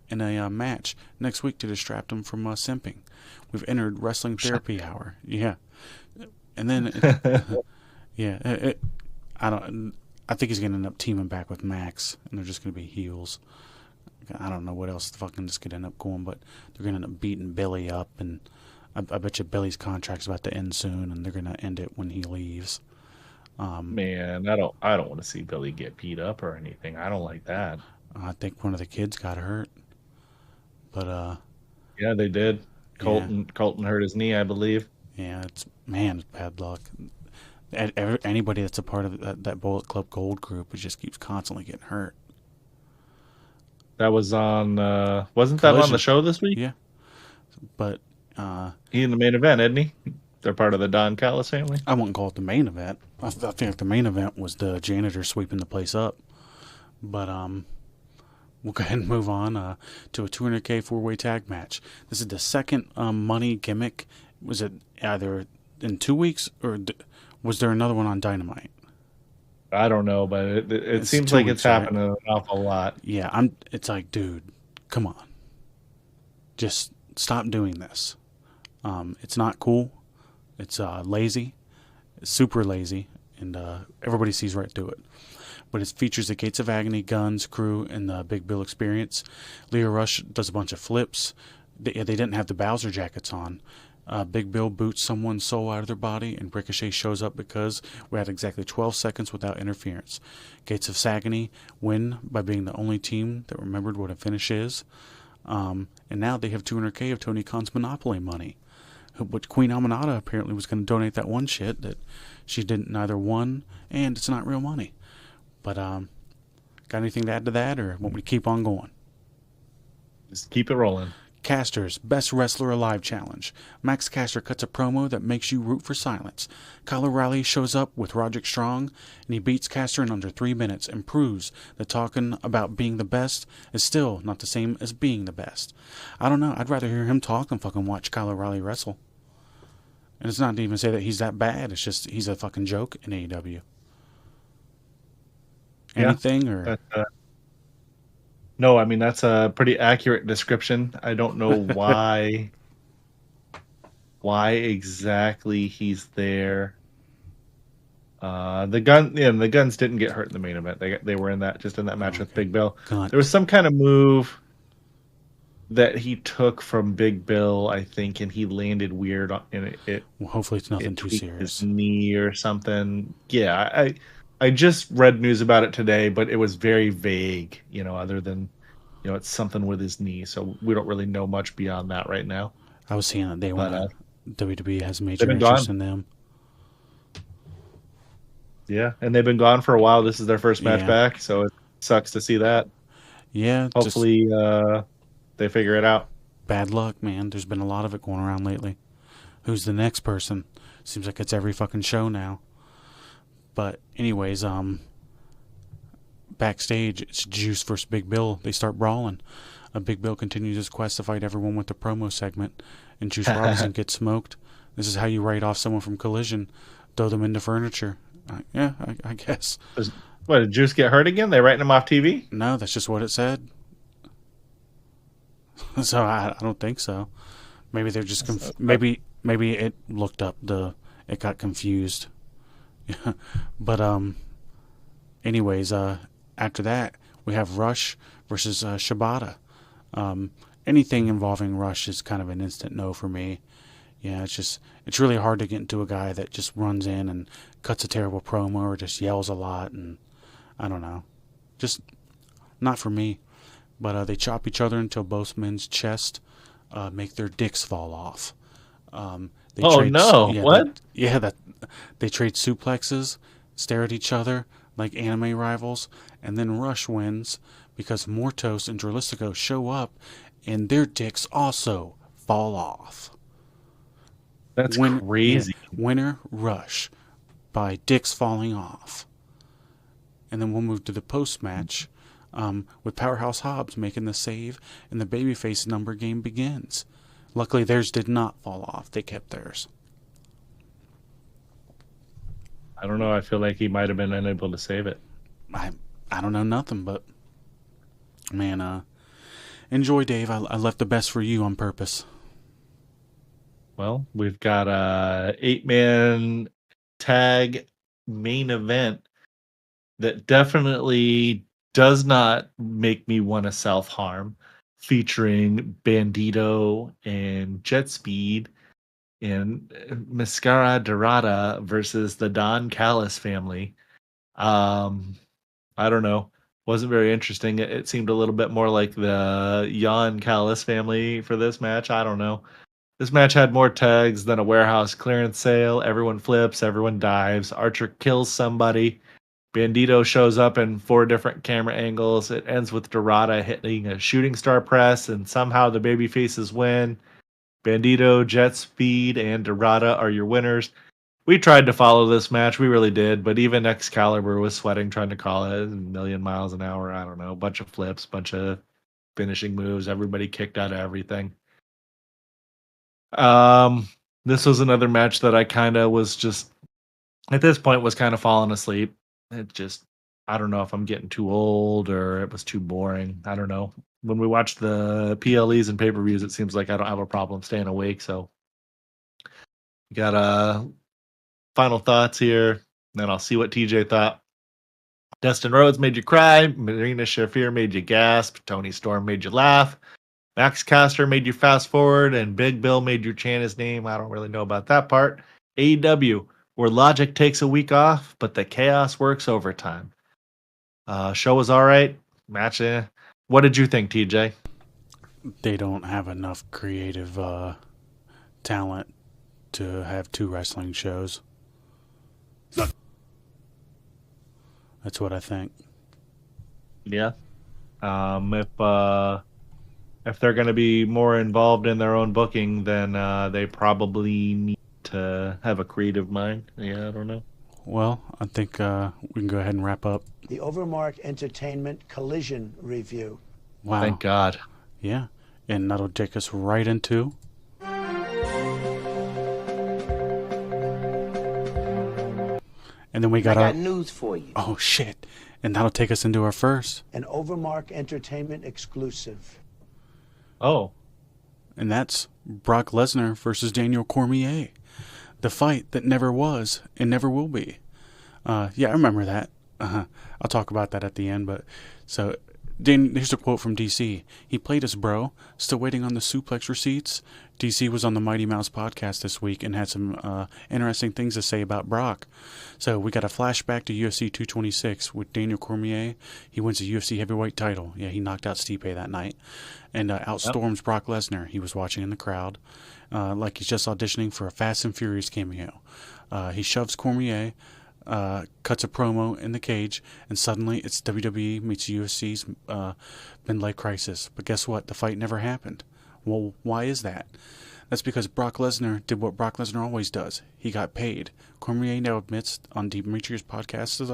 in a match next week to distract him from simping. We've entered Wrestling Therapy Hour. Yeah. And then, I think he's going to end up teaming back with Max, and they're just going to be heels. I don't know what else the fucking this could end up going, but they're going to end up beating Billy up, and I bet you Billy's contract's about to end soon, and they're going to end it when he leaves. Man, I don't want to see Billy get beat up or anything. I don't like that. I think one of the kids got hurt, but yeah, they did. Colton hurt his knee, I believe. Yeah, it's bad luck. Anybody that's a part of that Bullet Club Gold group just keeps constantly getting hurt. That was on. Wasn't Collision. That on the show this week? Yeah, but he in the main event, isn't he? They're part of the Don Callis family. I wouldn't call it the main event. I think the main event was the janitor sweeping the place up. But we'll go ahead and move on to a $200K four-way tag match. This is the second money gimmick. Was it either in 2 weeks or was there another one on Dynamite? I don't know, but it seems like it's happening an awful lot. Yeah, it's like, dude, come on. Just stop doing this. It's not cool. It's lazy. It's super lazy. And everybody sees right through it. But it features the Gates of Agony, Guns, Crew, and the Big Bill Experience. Leo Rush does a bunch of flips. They didn't have the Bowser jackets on. Big Bill boots someone's soul out of their body, and Ricochet shows up because we had exactly 12 seconds without interference. Gates of Sagany win by being the only team that remembered what a finish is. And now they have $200K of Tony Khan's Monopoly money. Which Queen Aminata apparently was going to donate that one shit that she didn't neither won, and it's not real money. But got anything to add to that, or want me to keep on going? Just keep it rolling. Caster's Best Wrestler Alive Challenge. Max Caster cuts a promo that makes you root for silence. Kyle O'Reilly shows up with Roderick Strong, and he beats Caster in under 3 minutes and proves that talking about being the best is still not the same as being the best. I don't know. I'd rather hear him talk than fucking watch Kyle O'Reilly wrestle. And it's not to even say that he's that bad. It's just he's a fucking joke in AEW. Anything or... No, I mean, that's a pretty accurate description. I don't know why exactly he's there. The Guns didn't get hurt in the main event. They were in that match with Big Bill. God. There was some kind of move that he took from Big Bill, I think, and he landed weird in it. Well, hopefully it's nothing too serious. His knee or something. Yeah, I just read news about it today, but it was very vague, other than, it's something with his knee. So we don't really know much beyond that right now. I was seeing that they want WWE has major interest in them. Yeah, and they've been gone for a while. This is their first match back, so it sucks to see that. Yeah. Hopefully they figure it out. Bad luck, man. There's been a lot of it going around lately. Who's the next person? Seems like it's every fucking show now. But anyways, backstage, it's Juice versus Big Bill. They start brawling. Big Bill continues his quest to fight everyone with the promo segment, and Juice Robinson gets smoked. This is how you write off someone from Collision. Throw them into furniture. I guess. What, did Juice get hurt again? They writing him off TV? No, that's just what it said. So I don't think so. Maybe they're just maybe it looked up it got confused. But anyways, after that we have Rush versus Shibata. Anything involving Rush is kind of an instant no for me. Yeah, it's really hard to get into a guy that just runs in and cuts a terrible promo or just yells a lot, and I don't know, just not for me. But they chop each other until both men's chests make their dicks fall off. They What? They trade suplexes, stare at each other like anime rivals, and then Rush wins because Mortos and Dralistico show up, and their dicks also fall off. That's crazy. Winner Rush by dicks falling off. And then we'll move to the post-match with Powerhouse Hobbs making the save, and the babyface number game begins. Luckily, theirs did not fall off. They kept theirs. I don't know. I feel like he might have been unable to save it. I don't know nothing, but man, enjoy, Dave. I left the best for you on purpose. Well, we've got a 8-man tag main event that definitely does not make me want to self-harm, featuring Bandito and Jet Speed and Mascara Dorada versus the Don Callis family. I don't know. Wasn't very interesting. It seemed a little bit more like the Jan Callis family for this match. I don't know. This match had more tags than a warehouse clearance sale. Everyone flips, everyone dives. Archer kills somebody. Bandito shows up in 4 different camera angles. It ends with Dorada hitting a shooting star press, and somehow the babyfaces win. Bandito, Jet Speed, and Dorada are your winners. We tried to follow this match. We really did, but even Excalibur was sweating trying to call it a million miles an hour. I don't know. Bunch of flips, bunch of finishing moves. Everybody kicked out of everything. This was another match that I kind of was just, at this point, was kind of falling asleep. I don't know if I'm getting too old or it was too boring. I don't know. When we watch the PLEs and pay-per-views, it seems like I don't have a problem staying awake. So we got final thoughts here. Then I'll see what TJ thought. Dustin Rhodes made you cry. Marina Shafir made you gasp. Tony Storm made you laugh. Max Caster made you fast forward, and Big Bill made you chant his name. I don't really know about that part. AEW, where logic takes a week off, but the chaos works overtime. Show was all right. Match, What did you think, TJ? They don't have enough creative talent to have 2 wrestling shows. That's what I think. Yeah. If they're going to be more involved in their own booking, then they probably need to have a creative mind. Yeah, I don't know. Well, I think we can go ahead and wrap up. The OverMark Entertainment Collision review. Wow. Thank God. Yeah. And that'll take us right into... And then we got I got news for you. Oh, shit. And that'll take us into our first. An OverMark Entertainment exclusive. Oh. And that's Brock Lesnar versus Daniel Cormier. The fight that never was and never will be. Yeah, I remember that. I'll talk about that at the end. But so, here's a quote from DC. He played us, bro. Still waiting on the suplex receipts. DC was on the Mighty Mouse podcast this week and had some interesting things to say about Brock. So we got a flashback to UFC 226 with Daniel Cormier. He wins the UFC heavyweight title. Yeah, he knocked out Stipe that night. And outstorms Brock Lesnar. He was watching in the crowd like he's just auditioning for a Fast and Furious cameo. He shoves Cormier, cuts a promo in the cage, and suddenly it's WWE meets UFC's midlife crisis. But guess what? The fight never happened. Well, why is that? That's because Brock Lesnar did what Brock Lesnar always does. He got paid. Cormier now admits on Demetrius Johnson's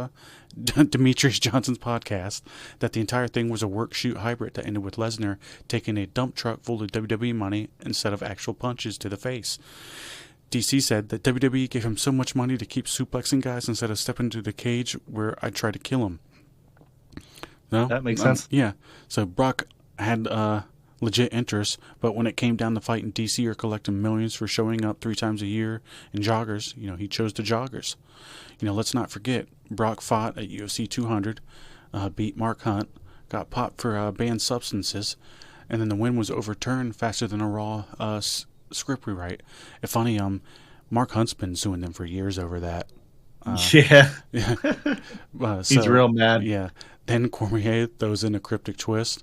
podcast that the entire thing was a work-shoot hybrid that ended with Lesnar taking a dump truck full of WWE money instead of actual punches to the face. DC said that WWE gave him so much money to keep suplexing guys instead of stepping into the cage where I tried to kill him. No? That makes sense. Yeah. So Brock had legit interest, but when it came down to fighting DC or collecting millions for showing up 3 times a year in joggers, he chose the joggers. Let's not forget, Brock fought at UFC 200, beat Mark Hunt, got popped for banned substances, and then the win was overturned faster than a Raw script rewrite. It's funny, Mark Hunt's been suing them for years over that. Yeah. He's real mad. Yeah. Then Cormier throws in a cryptic twist.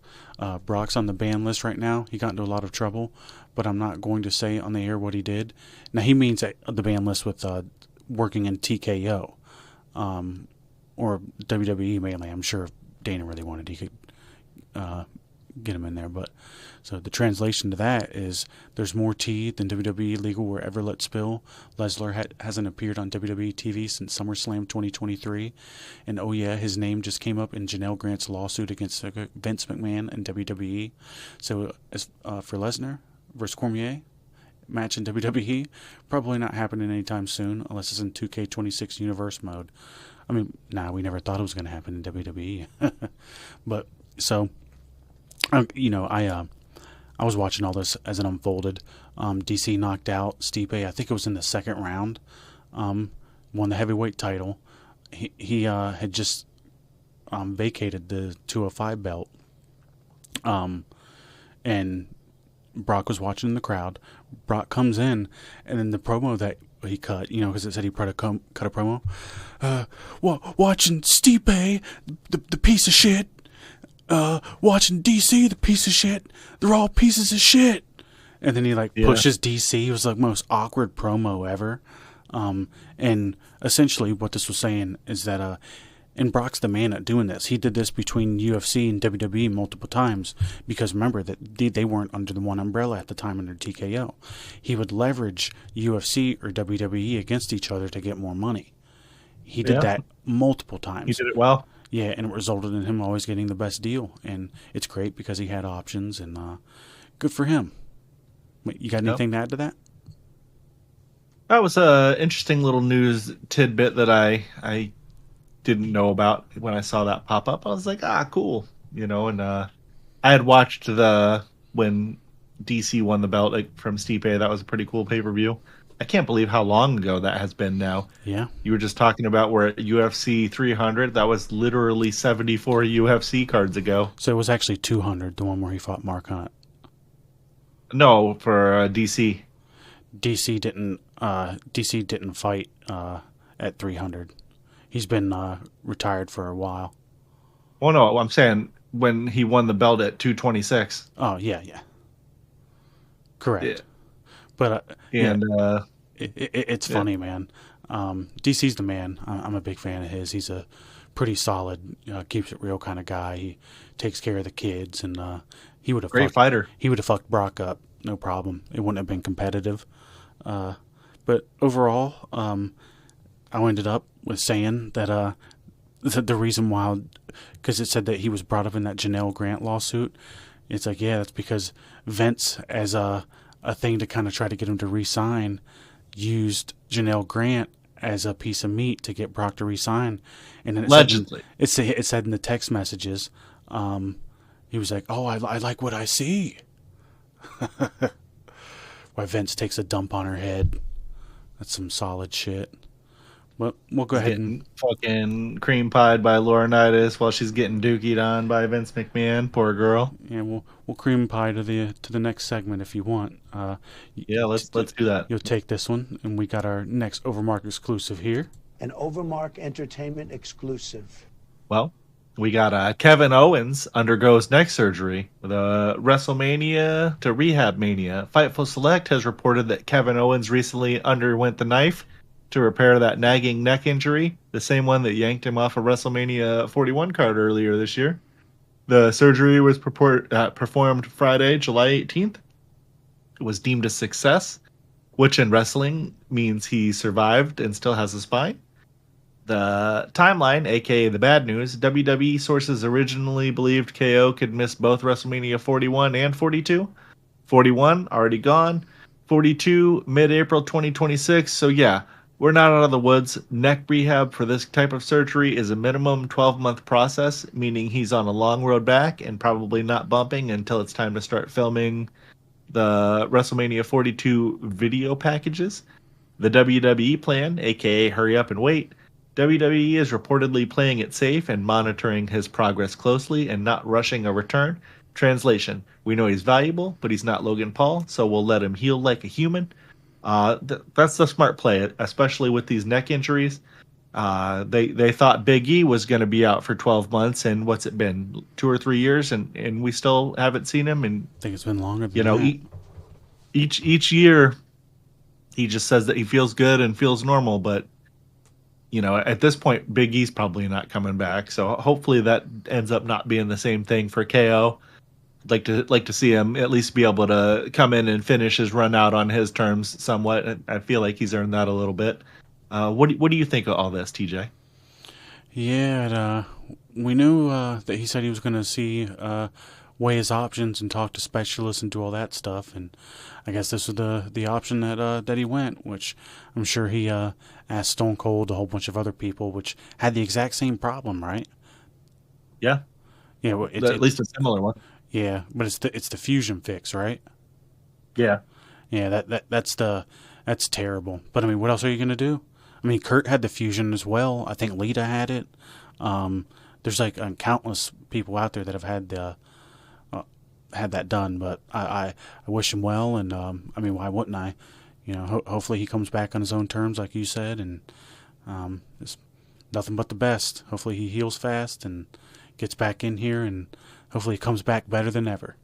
Brock's on the ban list right now. He got into a lot of trouble, but I'm not going to say on the air what he did. Now, he means the ban list with working in TKO or WWE mainly. I'm sure if Dana really wanted, he could get him in there. But so the translation to that is there's more tea than WWE legal will ever let spill. Lesnar hasn't appeared on WWE TV since SummerSlam 2023. And oh yeah, his name just came up in Janelle Grant's lawsuit against Vince McMahon and WWE. So as for Lesnar versus Cormier, match in WWE, probably not happening anytime soon unless it's in 2K26 universe mode. I mean, we never thought it was going to happen in WWE. But so, I was watching all this as it unfolded. DC knocked out Stipe. I think it was in the second round. Won the heavyweight title. He had just vacated the 205 belt. And Brock was watching in the crowd. Brock comes in, and then the promo that he cut, because it said he cut a promo. Watching Stipe, the piece of shit. Watching DC, the piece of shit. They're all pieces of shit. And then he pushes DC. It was the most awkward promo ever. And essentially what this was saying is that, and Brock's the man at doing this. He did this between UFC and WWE multiple times because remember that they weren't under the one umbrella at the time under TKO. He would leverage UFC or WWE against each other to get more money. He did that multiple times. He did it well. Yeah, and it resulted in him always getting the best deal. And it's great because he had options, and good for him. Wait, you got anything to add to that? That was a interesting little news tidbit that I didn't know about when I saw that pop up. I was like, cool. And I had watched when DC won the belt from Stipe. That was a pretty cool pay-per-view. I can't believe how long ago that has been now. Yeah. You were just talking about where at UFC 300, that was literally 74 UFC cards ago. So it was actually 200, the one where he fought Mark Hunt. No, for DC. DC didn't fight at 300. He's been retired for a while. Well, no, I'm saying when he won the belt at 226. Oh, yeah. Correct. Yeah. But it's funny, man. DC's the man. I'm a big fan of his. He's a pretty solid, keeps it real kind of guy. He takes care of the kids, and he would have fighter. He would have fucked Brock up, no problem. It wouldn't have been competitive. But overall, I ended up with saying that the reason why, because it said that he was brought up in that Janelle Grant lawsuit. It's that's because Vince, as a thing to kind of try to get him to re-sign, used Janelle Grant as a piece of meat to get Brock to re-sign. And then Allegedly. It said in the text messages, he was like, I like what I see. Why Vince takes a dump on her head. That's some solid shit. But we'll go ahead and fucking cream pied by Laurinaitis while she's getting dookied on by Vince McMahon. Poor girl. Yeah, we'll cream pie to the next segment if you want. Let's do that. You'll take this one, and we got our next OverMark exclusive here. An OverMark Entertainment exclusive. Well, we got Kevin Owens undergoes neck surgery with a WrestleMania to Rehab Mania. Fightful Select has reported that Kevin Owens recently underwent the knife to repair that nagging neck injury, the same one that yanked him off a WrestleMania 41 card earlier this year. The surgery was performed Friday, July 18th, was deemed a success, which in wrestling means he survived and still has a spine. The timeline, aka the bad news, WWE sources originally believed KO could miss both WrestleMania 41 and 42. 41 already gone. 42 mid-April 2026. So yeah, we're not out of the woods. Neck rehab for this type of surgery is a minimum 12-month process, meaning he's on a long road back and probably not bumping until it's time to start filming the WrestleMania 42 video packages. The WWE plan, aka hurry up and wait, WWE is reportedly playing it safe and monitoring his progress closely and not rushing a return. Translation: we know he's valuable, but he's not Logan Paul, so we'll let him heal like a human. That's the smart play, especially with these neck injuries. They thought Big E was going to be out for 12 months, and what's it been, 2 or 3 years, and we still haven't seen him. And I think it's been longer than that. Each year, he just says that he feels good and feels normal, but at this point, Big E's probably not coming back. So hopefully that ends up not being the same thing for KO. I'd like to see him at least be able to come in and finish his run out on his terms somewhat. I feel like he's earned that a little bit. What do you think of all this, TJ? Yeah, we knew that he said he was going to weigh his options and talk to specialists and do all that stuff. And I guess this was the option that he went, which I'm sure he asked Stone Cold, a whole bunch of other people, which had the exact same problem, right? Yeah. Yeah, well, at least a similar one. Yeah, but it's the fusion fix, right? Yeah. Yeah, that's terrible. But I mean, what else are you gonna do? I mean, Kurt had the fusion as well. I think Lita had it. There's like countless people out there that have had that done. But I wish him well, and I mean, why wouldn't I? Hopefully he comes back on his own terms, like you said, and it's nothing but the best. Hopefully he heals fast and gets back in here, and hopefully he comes back better than ever.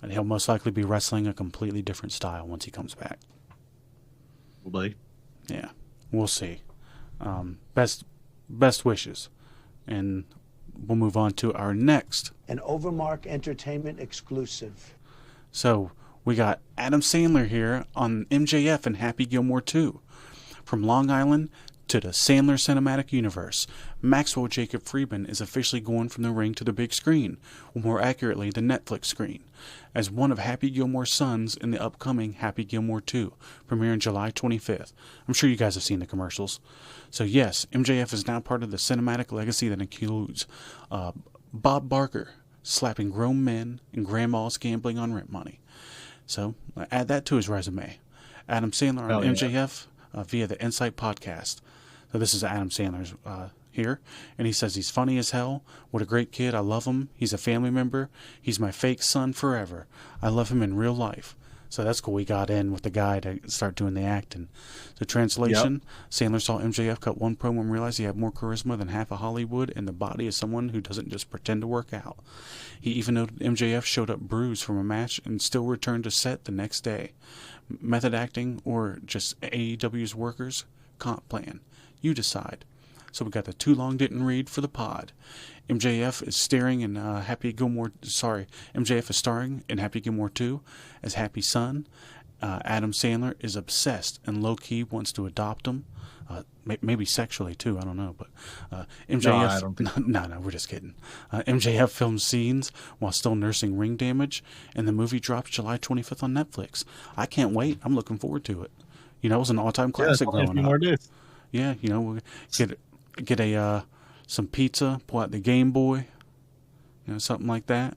And he'll most likely be wrestling a completely different style once he comes back. Probably. Yeah, we'll see. Best wishes. And we'll move on to our next. An OverMark Entertainment exclusive. So, we got Adam Sandler here on MJF and Happy Gilmore 2. From Long Island to the Sandler Cinematic Universe, Maxwell Jacob Friedman is officially going from the ring to the big screen, or more accurately, the Netflix screen, as one of Happy Gilmore's sons in the upcoming Happy Gilmore 2, premiering July 25th. I'm sure you guys have seen the commercials. So yes, MJF is now part of the cinematic legacy that includes Bob Barker slapping grown men and grandmas gambling on rent money. So add that to his resume. Adam Sandler on MJF via the Insight Podcast. So this is Adam Sandler's here, and he says he's funny as hell. What a great kid. I love him. He's a family member. He's my fake son forever. I love him in real life. So that's cool. We got in with the guy to start doing the acting. So translation, Sandler saw MJF cut one promo and realized he had more charisma than half of Hollywood and the body of someone who doesn't just pretend to work out. He even noted MJF showed up bruised from a match and still returned to set the next day. Method acting or just AEW's workers? Comp plan. You decide. So we got the too long didn't read for the pod. MJF is starring in MJF is starring in Happy Gilmore 2 as Happy Son. Adam Sandler is obsessed and low-key wants to adopt him. Maybe sexually too, I don't know. But MJF... No, I don't think... No, we're just kidding. MJF films scenes while still nursing ring damage, and the movie drops July 25th on Netflix. I can't wait. I'm looking forward to it. It was an all-time classic growing up. More days. Yeah, we'll get some pizza, pull out the Game Boy, something like that.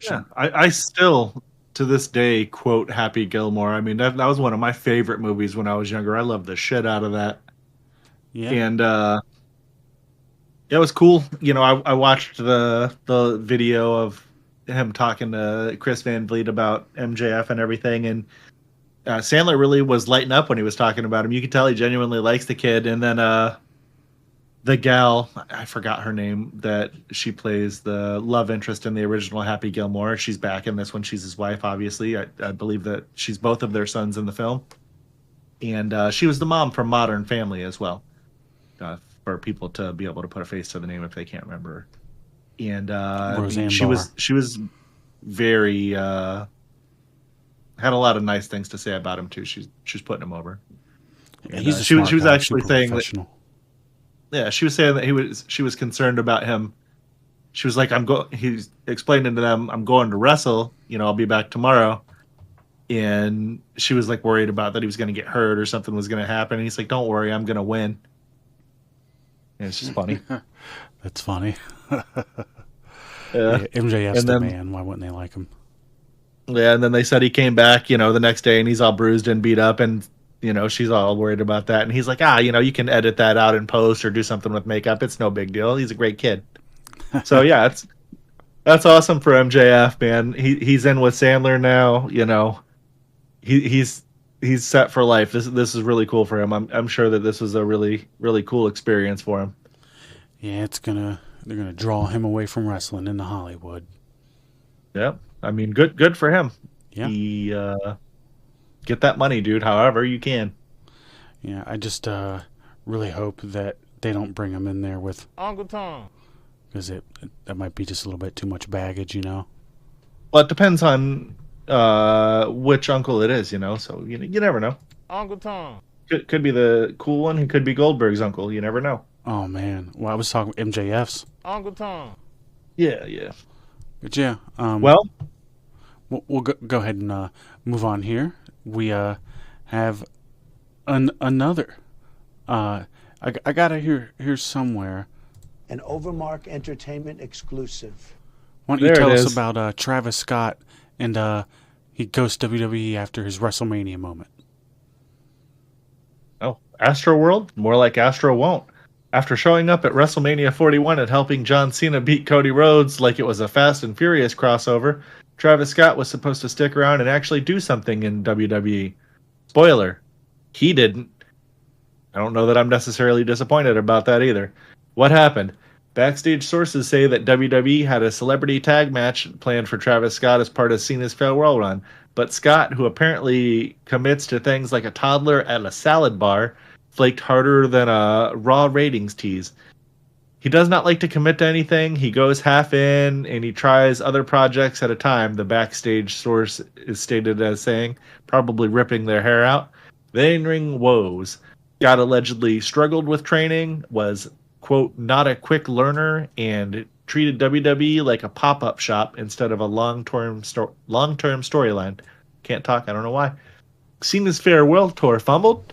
Yeah, I still, to this day, quote Happy Gilmore. I mean, that was one of my favorite movies when I was younger. I loved the shit out of that. Yeah. And it was cool. I watched the video of him talking to Chris Van Vliet about MJF and everything, and Sandler really was lighting up when he was talking about him. You could tell he genuinely likes the kid. And then the gal, I forgot her name, that she plays the love interest in the original Happy Gilmore. She's back in this one. She's his wife, obviously. I believe that she's both of their sons in the film. And she was the mom from Modern Family as well, for people to be able to put a face to the name if they can't remember. And she was very had a lot of nice things to say about him too. She's putting him over. And, He's a she smart was guy, actually super saying that. professional. Yeah, she was saying that she was concerned about him. She was like, he's explaining to them, I'm going to wrestle, I'll be back tomorrow. And she was like worried about that he was going to get hurt or something was going to happen. And he's like, don't worry, I'm going to win. And it's just funny. That's funny. Yeah. MJF's the man. Why wouldn't they like him? Yeah, and then they said he came back, the next day and he's all bruised and beat up and, she's all worried about that. And he's like, you can edit that out in post or do something with makeup. It's no big deal. He's a great kid. So, yeah, that's awesome for MJF, man. He's in with Sandler now, He's set for life. This is really cool for him. I'm sure that this was a really, really cool experience for him. Yeah, they're gonna draw him away from wrestling into Hollywood. Yep. I mean, good for him. Yeah. Get that money, dude, however you can. Yeah, I just really hope that they don't bring him in there with Uncle Tom. Because that might be just a little bit too much baggage, Well, it depends on which uncle it is, so you never know. Uncle Tom. Could be the cool one. He could be Goldberg's uncle. You never know. Oh, man. Well, I was talking MJF's. Uncle Tom. Yeah. But yeah. Well, we'll go ahead and move on here. We have another. I got it here somewhere. An OverMark Entertainment exclusive. Why don't you tell us about Travis Scott and he ghosts WWE after his WrestleMania moment? Oh, Astro World? More like Astro won't. After showing up at WrestleMania 41 and helping John Cena beat Cody Rhodes like it was a Fast and Furious crossover, Travis Scott was supposed to stick around and actually do something in WWE. Spoiler, he didn't. I don't know that I'm necessarily disappointed about that either. What happened? Backstage sources say that WWE had a celebrity tag match planned for Travis Scott as part of Cena's farewell run, but Scott, who apparently commits to things like a toddler at a salad bar, flaked harder than a Raw ratings tease. He does not like to commit to anything. He goes half in and he tries other projects at a time, the backstage source is stated as saying, probably ripping their hair out. The in-ring woes. Scott allegedly struggled with training, was, quote, not a quick learner, and treated WWE like a pop-up shop instead of a long-term storyline. Can't talk, I don't know why. Cena's farewell tour fumbled.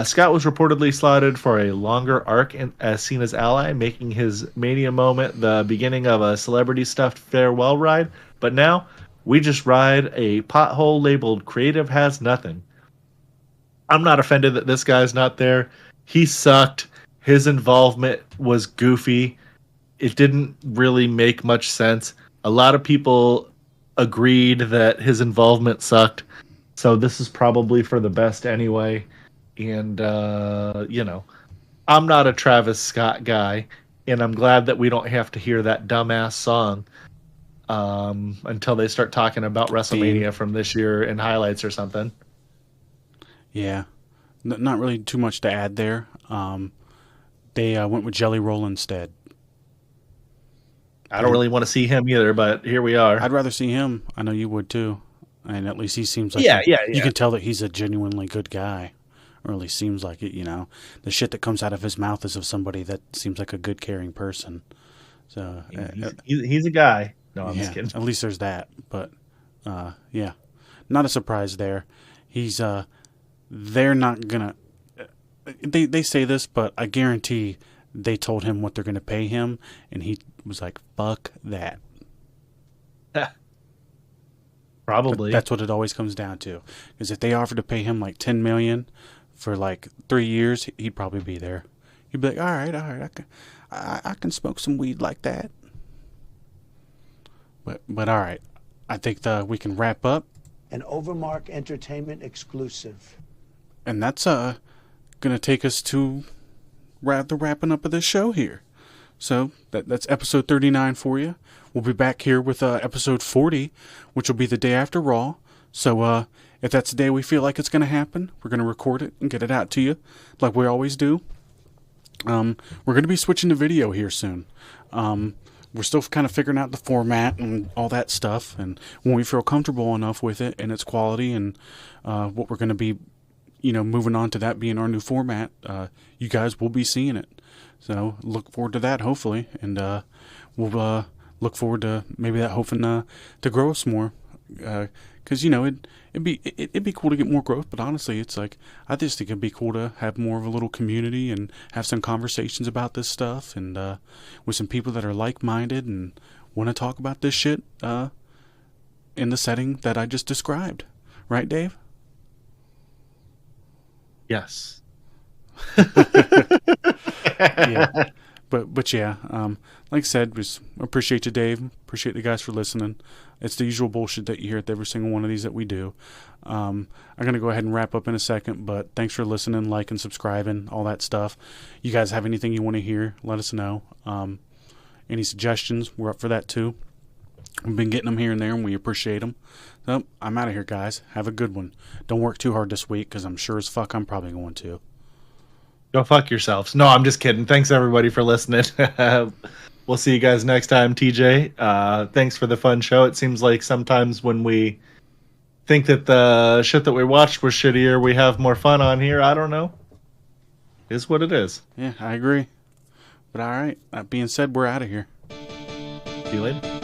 Scott was reportedly slotted for a longer arc as Cena's ally, making his Mania moment the beginning of a celebrity-stuffed farewell ride. But now, we just ride a pothole labeled Creative Has Nothing. I'm not offended that this guy's not there. He sucked. His involvement was goofy. It didn't really make much sense. A lot of people agreed that his involvement sucked. So this is probably for the best anyway. And, I'm not a Travis Scott guy. And I'm glad that we don't have to hear that dumbass song until they start talking about WrestleMania from this year in highlights or something. Yeah. Not really too much to add there. They went with Jelly Roll instead. I don't really want to see him either, but here we are. I'd rather see him. I know you would too. And at least he seems like you can tell that he's a genuinely good guy. Or at least seems like it, The shit that comes out of his mouth is of somebody that seems like a good, caring person. So he's a guy. No, I'm just kidding. At least there's that. But, yeah. Not a surprise there. He's, they're not going to... They say this, but I guarantee they told him what they're going to pay him, and he was like, fuck that. Probably. But that's what it always comes down to. Because if they offered to pay him like $10 million for like 3 years, he'd probably be there. He'd be like, all right, I can smoke some weed like that. But all right, I think we can wrap up. An OverMark Entertainment exclusive. And that's gonna take us to the wrapping up of this show here. So that's episode 39 for you. We'll be back here with episode 40, which will be the day after Raw. So if that's the day we feel like it's going to happen, we're going to record it and get it out to you like we always do. We're going to be switching to video here soon. we're still kind of figuring out the format and all that stuff. And when we feel comfortable enough with it and its quality and what we're going to be, moving on to that being our new format, you guys will be seeing it. So look forward to that, hopefully. And we'll look forward to maybe that hoping to grow us more. Because, it'd be cool to get more growth. But honestly, it's like, I just think it'd be cool to have more of a little community and have some conversations about this stuff. And with some people that are like-minded and want to talk about this shit in the setting that I just described. Right, Dave? Yes. Yeah. But yeah, like I said, just appreciate you, Dave. Appreciate the guys for listening. It's the usual bullshit that you hear at every single one of these that we do. I'm going to go ahead and wrap up in a second, but thanks for listening, liking, subscribing, all that stuff. You guys have anything you want to hear, let us know. Any suggestions, we're up for that too. We've been getting them here and there, and we appreciate them. So, I'm out of here, guys. Have a good one. Don't work too hard this week, because I'm sure as fuck I'm probably going to. Go fuck yourselves. No, I'm just kidding. Thanks, everybody, for listening. We'll see you guys next time, TJ. Thanks for the fun show. It seems like sometimes when we think that the shit that we watched was shittier, we have more fun on here. I don't know. Is what it is. Yeah, I agree. But all right, that being said, we're out of here. See you later.